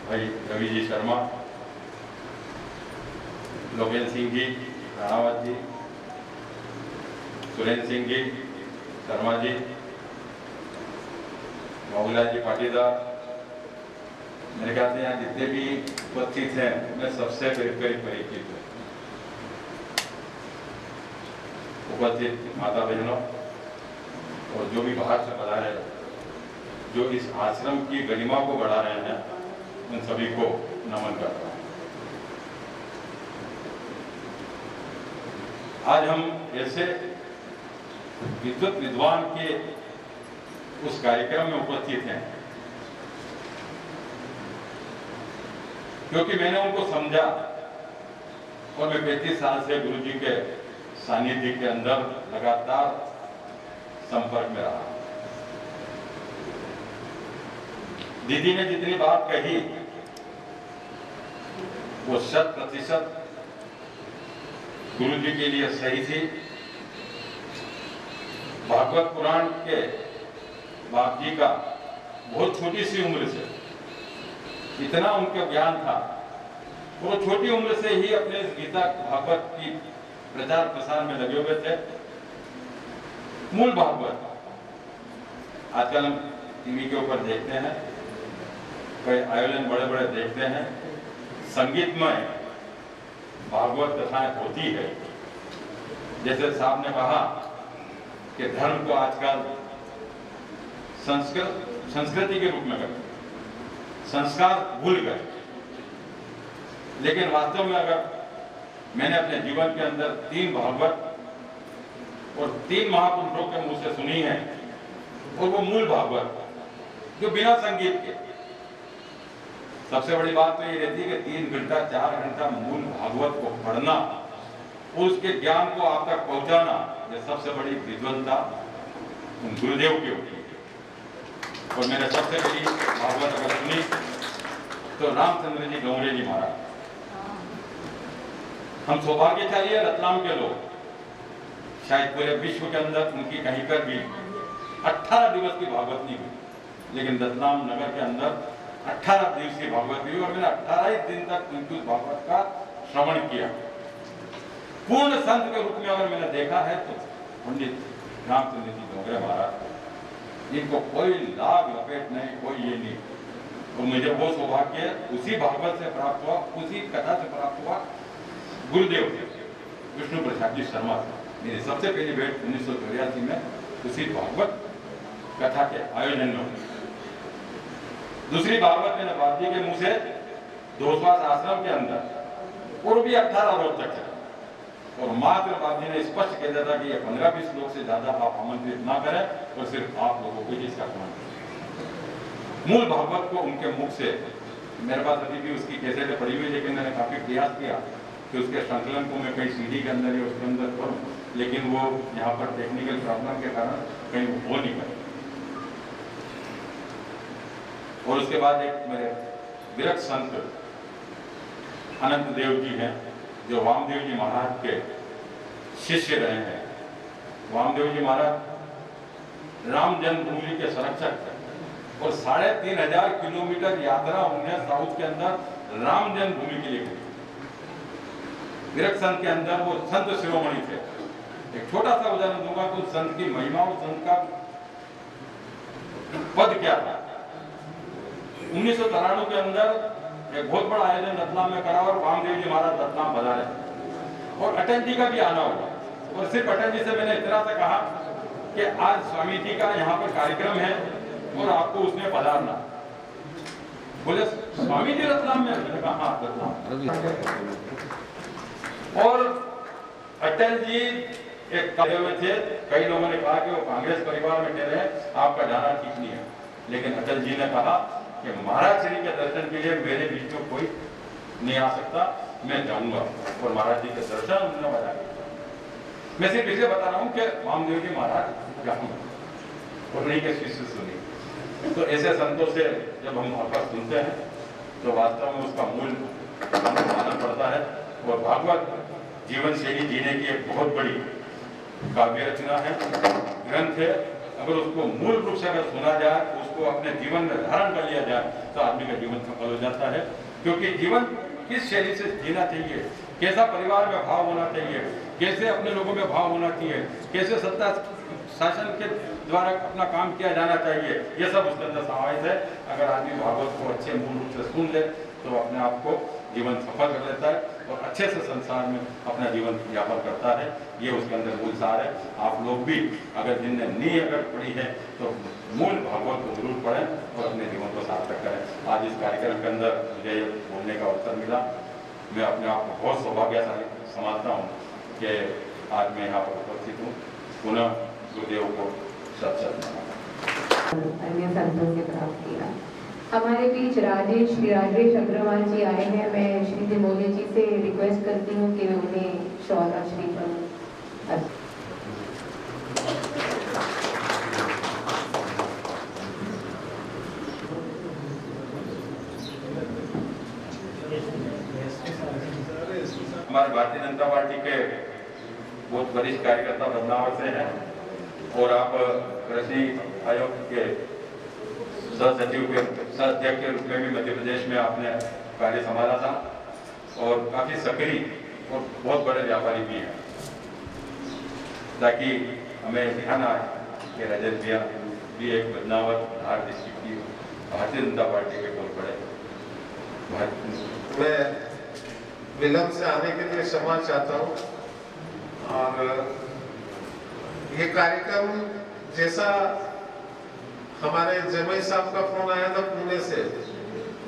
भाई रवि जी शर्मा, लोकेश सिंह जी राणावत जी, सुरेंद्र सिंह जी शर्मा जी, बाबूलाल जी पाटीदार, मेरे ख्याल से यहाँ जितने भी उपस्थित हैं मैं सबसे करीब परिचित हूँ। उपस्थित माता बहनों और जो भी बाहर से पधारे, जो इस आश्रम की गरिमा को बढ़ा रहे हैं, उन सभी को नमन करता हूँ। आज हम ऐसे विद्वत विद्वान के उस कार्यक्रम में उपस्थित हैं क्योंकि मैंने उनको समझा और मैं 35 साल से गुरु जी के सानिध्य के अंदर लगातार संपर्क में रहा। दीदी ने जितनी बात कही वो 100% गुरु जी के लिए सही थी। भागवत पुराण के बाप जी का बहुत छोटी सी उम्र से इतना उनका ज्ञान था, वो छोटी उम्र से ही अपने गीता भागवत की प्रचार प्रसार में लगे हुए थे। मूल भागवत आजकल हम टीवी के ऊपर देखते हैं, कई आयोजन बड़े बड़े देखते हैं, संगीतमय भागवत कथाएं होती है। जैसे साहब ने कहा कि धर्म को आजकल संस्कृति के रूप में करते, संस्कार भूल गए, लेकिन वास्तव में अगर मैंने अपने जीवन के अंदर 3 भागवत और 3 महापुरुषों के मुंह से सुनी है, और वो मूल भागवत जो बिना संगीत के, सबसे बड़ी बात तो ये रहती है कि 3 घंटा 4 घंटा मूल भागवत को पढ़ना और उसके ज्ञान को आप तक पहुंचाना, ये सबसे बड़ी विद्वत्ता उन गुरुदेव की होती है। और मैंने सबसे बड़ी भागवत अगर सुनी तो रामचंद्र जी डोंगरे जी महाराज। हम सौभाग्यशाली है रतलाम के लोग, शायद पूरे विश्व के अंदर उनकी कहीं पर भी 18 दिवस की भागवत नहीं हुई, लेकिन रतलाम नगर के अंदर 18 दिवसीय भागवत हुई और मैंने 18 ही दिन तक उनकी भागवत का श्रवण किया। पूर्ण संत के रूप में अगर मैंने देखा है तो पंडित रामचंद्र जी डोंगरे महाराज, इनको कोई लाभ लपेट नहीं, कोई ये नहीं। और मुझे वो सौभाग्य उसी भागवत से प्राप्त हुआ, उसी कथा से प्राप्त हुआ। गुरुदेव विष्णु प्रसाद जी शर्मा से मेरी सबसे पहली भेंट 1984 में उसी भागवत कथा के आयोजन में हुई। दूसरी भागवत मैंने बाप जी के मुंह से दोषवास आश्रम के अंदर, और भी 18 रोज तक चला, और मात्र बाप जी ने स्पष्ट कह दिया था कि ये 15-20 लोग से ज्यादा आप आमंत्रित ना करें और सिर्फ आप लोगों को इसका आमंत्रण। मूल भागवत को उनके मुख से, मेरे पास अभी भी उसकी कैसेट पड़ी हुई, लेकिन मैंने काफी प्रयास किया कि उसके संकलन को मैं कहीं सीडी के अंदर या उसके अंदर करूं, लेकिन वो यहाँ पर टेक्निकल प्रॉब्लम के कारण कहीं हो नहीं पाई। और उसके बाद एक मेरे विरक्त संत अनंत देव जी हैं, जो वामदेव जी महाराज के शिष्य रहे हैं। वामदेव जी महाराज राम जन्मभूमि के संरक्षक थे और 3500 किलोमीटर यात्रा उन्हें साउथ के अंदर राम जन्मभूमि के लिए की। विरक्त संत के अंदर वो संत शिरोमणि थे, एक छोटा सा उदाहरण दूंगा तो संत की महिमा और संत का पद क्या था। 1993 के अंदर एक बहुत बड़ा आयोजन रतलाम में करा और वामदेव जी महाराज रतलाम पधारे और अटल जी का भी आना हुआ। और सिर्फ अटल जी से मैंने इतना सा कहा कि आज स्वामी जी का यहाँ पर कार्यक्रम है और आपको उसमें पधारना। बोले स्वामी जी रतलाम में? मैंने कहा हाँ रतलाम। और अटल जी एक कार्य में थे, कई लोगों ने कहा कि वो कांग्रेस परिवार में ठहरे हैं, आपका जाना ठीक नहीं है। लेकिन अटल जी ने कहा कि महाराज श्री के दर्शन के लिए मेरे बीच में कोई नहीं आ सकता, मैं जाऊंगा। और महाराज जी के दर्शन उन्होंने बता दिया। मैं सिर्फ इसलिए बता रहा हूँ कि वामदेव जी महाराज जाऊंगा और उन्हीं के शिष्य सुनिए। तो ऐसे संतों से जब हम वापस सुनते हैं तो वास्तव में उसका मूल हमें मानना पड़ता है। और भागवत जीवन शैली जीने की एक बहुत बड़ी काव्य रचना है, ग्रंथ है। अगर उसको मूल रूप से अगर सुना जाए, उसको अपने जीवन में धारण कर लिया जाए तो आदमी का जीवन सफल हो जाता है। क्योंकि जीवन किस शैली से जीना चाहिए, कैसा परिवार में भाव होना चाहिए, कैसे अपने लोगों में भाव होना चाहिए, कैसे सत्ता शासन के द्वारा अपना काम किया जाना चाहिए, ये सब उसके अंदर समाहित है। अगर आदमी भागवत को अच्छे मूल रूप से सुन ले तो अपने आप को जीवन सफल कर लेता है और अच्छे से संसार में अपना जीवन यापन करता है। ये उसके अंदर मूल सार है। आप लोग भी अगर जिनने नी अगर पढ़ी है तो मूल भागवत को जरूर पढ़ें और अपने जीवन को सार्थक करें। आज इस कार्यक्रम के अंदर मुझे बोलने का अवसर मिला। मैं अपने आप को बहुत सौभाग्यशाली समझता हूँ कि आज मैं यहाँ पर उपस्थित हूँ। पुनः गुरुदेव को सत अन्य संतों से प्राप्त किया। हमारे बीच श्री राजेश अग्रवाल जी आए हैं। मैं श्री दिमोले जी से रिक्वेस्ट करती हूँ कि उन्हें शॉल और श्रीफल हमारे भारतीय जनता पार्टी के बहुत वरिष्ठ कार्यकर्ता बदनावर से हैं और आप कृषि आयोग के सहसचिव के सह-अध्यक्ष के रूप में भी मध्य प्रदेश में आपने कार्य संभाला था और काफी सक्रिय और बहुत बड़े व्यापारी भी हैं। ताकि हमें ध्यान आए कि रजत भैया भी एक बदनावर धार डिस्ट्रिक्ट की भारतीय जनता पार्टी के बहुत बड़े। मैं विलंब से आने के लिए क्षमा चाहता हूँ और ये कार्यक्रम जैसा हमारे जमई साहब का फोन आया था पुणे से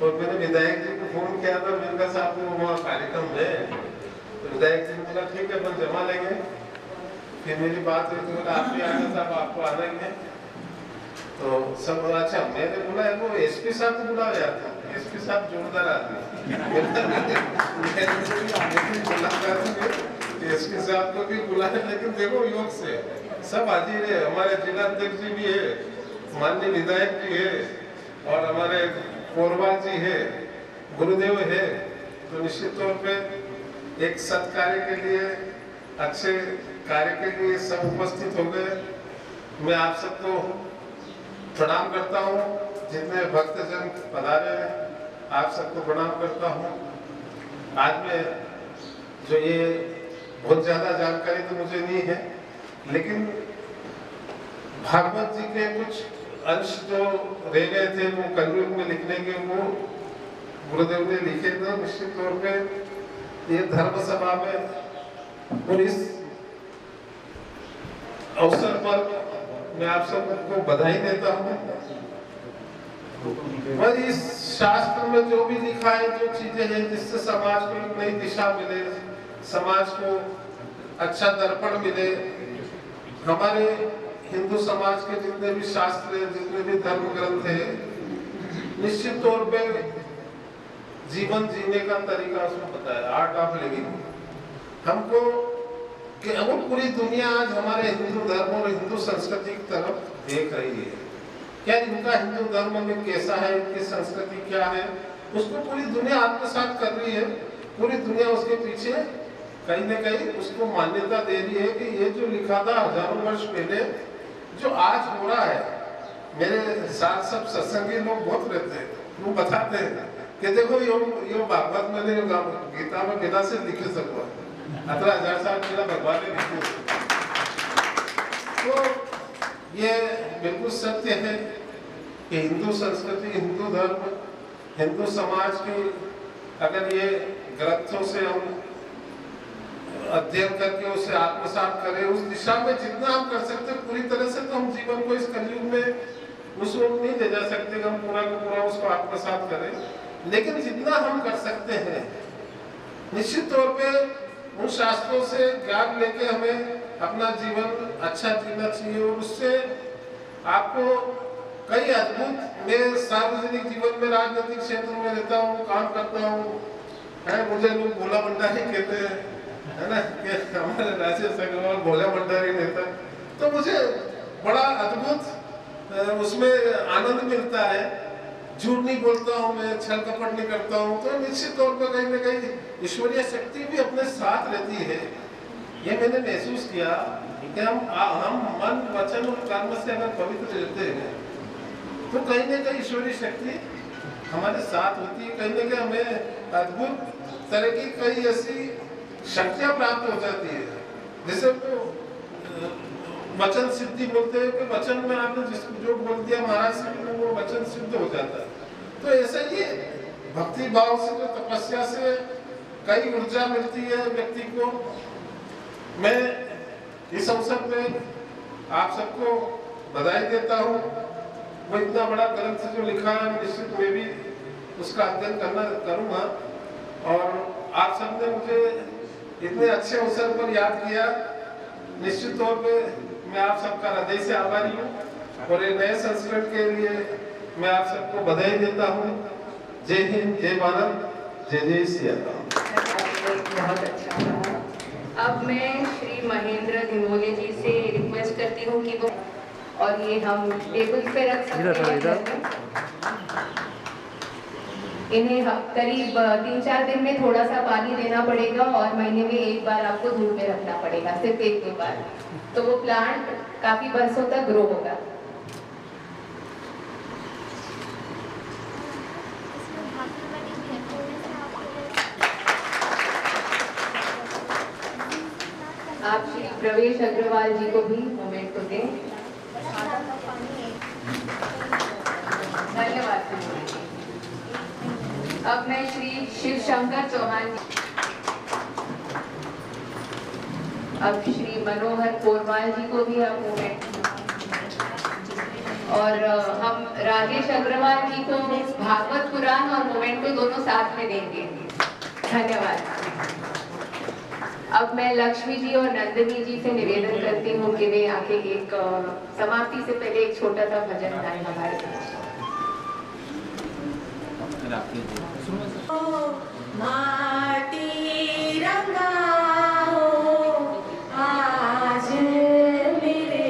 और मैंने विधायक जी को फोन किया था, मैंने कहा साहब को वहाँ कार्यक्रम है तो विधायक जी ने बोला ठीक है अपन जमा लेंगे। फिर मेरी बात हुई तो बोला आप भी आना साहब, आपको आना ही है। तो सब अच्छा, मैंने बोला वो एसपी साहब को बुलाओ यार, एसपी साहब जोरदार आदमी एसपी साहब को भी बुलाया। लेकिन देखो योग से सब हाजिर है, हमारे जिला अध्यक्ष जी भी है, माननीय विधायक जी है और हमारे कोरबा जी है, गुरुदेव है। तो निश्चित तौर पे एक सत्कार्य के लिए, अच्छे कार्य के लिए सब उपस्थित हो गए। मैं आप सबको प्रणाम करता हूँ, जितने भक्तजन पधारे हैं आप सबको प्रणाम करता हूँ। आज में जो ये बहुत ज्यादा जानकारी तो मुझे नहीं है, लेकिन भागवत जी के कुछ अंश जो रह गए थे वो कलयुग में लिखने के, वो गुरुदेव ने लिखे थे। निश्चित तौर पे ये धर्म सभा में और इस अवसर पर मैं आप सबको बधाई देता हूँ। और इस शास्त्र में जो भी लिखा है, जो चीजें हैं जिससे समाज को एक नई दिशा मिले, समाज को अच्छा दर्पण मिले, हमारे हिंदू समाज के जितने भी शास्त्र हैं, जितने भी धर्म ग्रंथ हैं, निश्चित तौर पे जीवन जीने का तरीका उसमें बताया, आर्ट ऑफ लिविंग। हमको कि वो पूरी दुनिया आज हमारे हिंदू धर्म और हिंदू संस्कृति की तरफ देख रही है। क्या इनका हिंदू धर्म में कैसा है, इनकी संस्कृति क्या है, उसको पूरी दुनिया आत्मसात कर रही है। पूरी दुनिया उसके पीछे कहीं न कहीं उसको मान्यता दे रही है कि ये जो लिखा था हजारों वर्ष पहले, जो आज हो रहा है। मेरे साथ सब सत्संगी लोग बहुत रहते हैं, वो बताते हैं कि देखो यो भागवत में गीता में बिना से लिखे सब 18,000 साल पहले भगवान ने लिखे। तो ये बिल्कुल सत्य है कि हिंदू संस्कृति, हिंदू धर्म, हिंदू समाज की अगर ये ग्रंथों से हम अध्ययन करके उसे आत्मसात करें, उस दिशा में जितना हम कर सकते हैं पूरी तरह से, तो हम जीवन को इस कलयुग में उस ओर नहीं ले जा सकते कि हम पूरा का पूरा उसको आत्मसात करें, लेकिन जितना हम कर सकते हैं निश्चित तौर पे उन शास्त्रों से ज्ञान लेके हमें अपना जीवन अच्छा जीना चाहिए। और उससे आपको कई अद्भुत, मैं सार्वजनिक जीवन में राजनीतिक क्षेत्र में रहता हूँ, काम करता हूँ, मुझे लोग भोला भंडारी कहते हैं, है ना, कि हमारे राजेश अग्रवाल भोला भंडारी नेता, तो मुझे बड़ा अद्भुत उसमें आनंद मिलता है। झूठ नहीं बोलता हूँ मैं, छल कपट नहीं करता हूँ, तो निश्चित तौर पर कहीं ना कहीं ईश्वरीय शक्ति भी अपने साथ रहती है। ये मैंने महसूस किया कि हम मन, वचन और कर्म से अगर पवित्र रहते हैं तो कहीं ना कहीं ईश्वरीय शक्ति हमारे साथ होती है, कहीं ना कहीं हमें अद्भुत तरह की कई ऐसी शक्तियां प्राप्त हो जाती है। जैसे वचन सिद्धि बोलते हैं कि वचन में आपने जिसको जो बोल दिया महाराज से वो वचन सिद्ध हो जाता है। तो ऐसा ही भक्ति भाव से, जो तपस्या से कई ऊर्जा मिलती है व्यक्ति को। मैं इस अवसर पे आप सबको बधाई देता हूँ। वो इतना बड़ा ग्रंथ जो लिखा है, निश्चित मैं भी उसका अध्ययन करूँगा। और आप सबने मुझे इतने अच्छे अवसर पर याद किया, निश्चित तौर पे मैं आप सबका हृदय से आभारी हूँ। और ये नए संस्करण के लिए मैं आप सबको बधाई देता हूँ। जय हिंद, जय भारत, जय जय सिया राम। बहुत अच्छा रहा। अब मैं श्री महेंद्र धिमोले जी से रिक्वेस्ट करती हूँ कि वो, और ये हम टेबल पे रख सकते हैं। इन्हें करीब 3-4 दिन में थोड़ा सा पानी देना पड़ेगा और महीने में एक बार आपको धूप में रखना पड़ेगा, सिर्फ 1-2 बार, तो वो प्लांट काफी बरसों तक ग्रो होगा। आप श्री प्रवेश अग्रवाल जी को भी मोमेंट को दें। धन्यवाद। अब मैं श्री शिव शंकर चौहान, अब श्री मनोहर पोरवाल जी को भी आप मोमेंट, और हम राजेश अग्रवाल जी को भागवत पुराण और मोमेंट को दोनों साथ में देंगे। धन्यवाद। अब मैं लक्ष्मी जी और नंदिनी जी से निवेदन करती हूँ कि वे आके एक समाप्ति से पहले एक छोटा सा भजन गाएं हमारे पास। माटी रंगाओ आज मेरे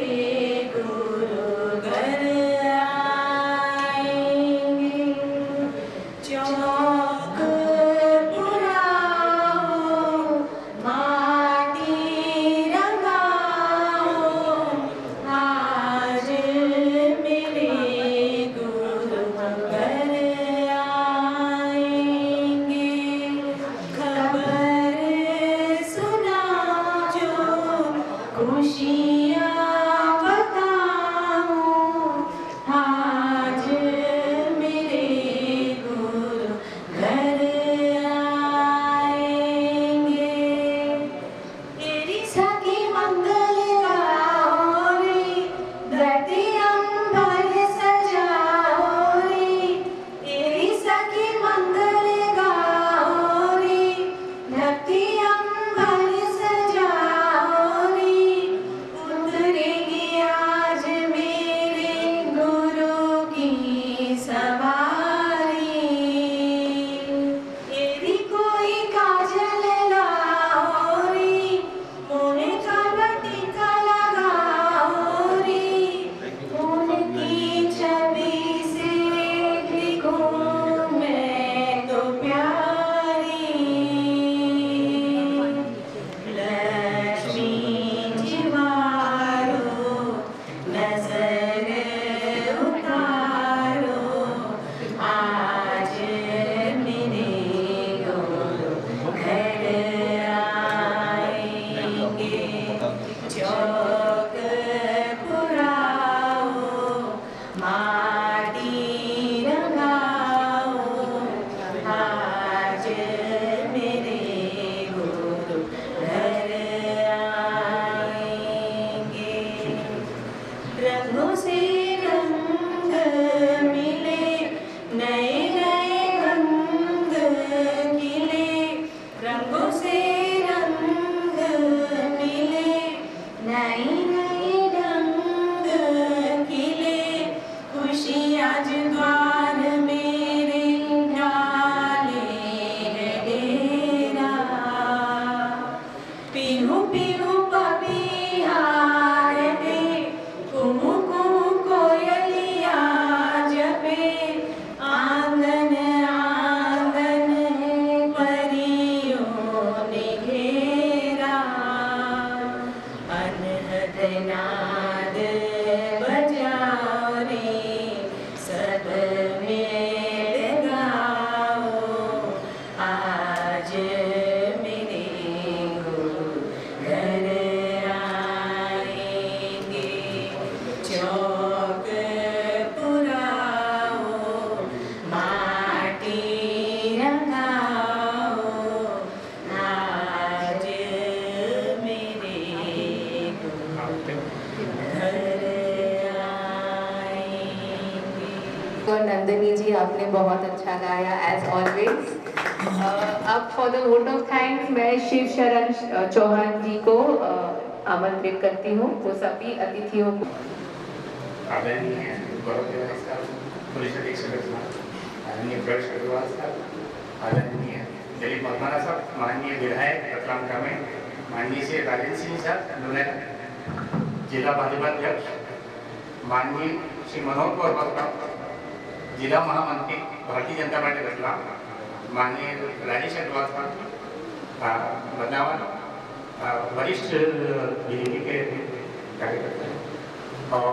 गुरु घर आएंगे, चौक पुराओ माटी रंगाओ आज मेरे गुरु घर आएंगे। नंदनी जी, आपने बहुत अच्छा गाया एज ऑलवेज। अब for the vote of thanks मैं शिव शरण चौहान जी को आमंत्रित करती हूँ, वो सभी अतिथियों को। आदरणीय गौरव साहब, पुलिस अधीक्षक आदरणीय प्रवेश अग्रवाल साहब, आदरणीय दिलीप मकवाना साहब, माननीय विधायक रतलाम ग्रामीण, माननीय श्री राजेंद्र सिंह साहब, जिला भाजपा अध्यक्ष, माननीय श्री मनोहर कौर बलका, जिला महामंत्री भारतीय जनता पार्टी रतलाम, माननीय राजेश अग्रवाल साहब, बदनावन, वरिष्ठ बीजेपी के कार्यकर्ता और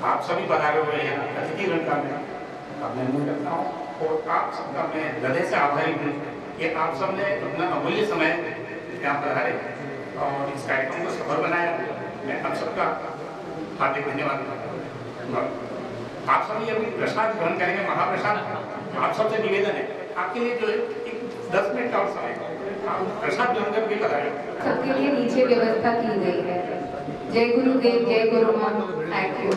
आप सभी पधारे हुए हैं अतिथिगण का मैं अभिनंदन करता हूँ और आप सबका मैं हृदय से आभारी हूँ कि आप सबने अपना अमूल्य समय यहाँ पधारे और इस कार्यक्रम को सफल बनाया। मैं आप सबका हार्दिक धन्यवाद करता हूँ। आप सभी अभी प्रसाद ग्रहण करेंगे, महाप्रसाद। आप सबसे निवेदन है आपके लिए जो एक 10 मिनट का और समय आप प्रसाद ग्रहण करके पधारे। सबके लिए नीचे व्यवस्था की गई है। जय गुरुदेव, जय गुरुमान। Thank you.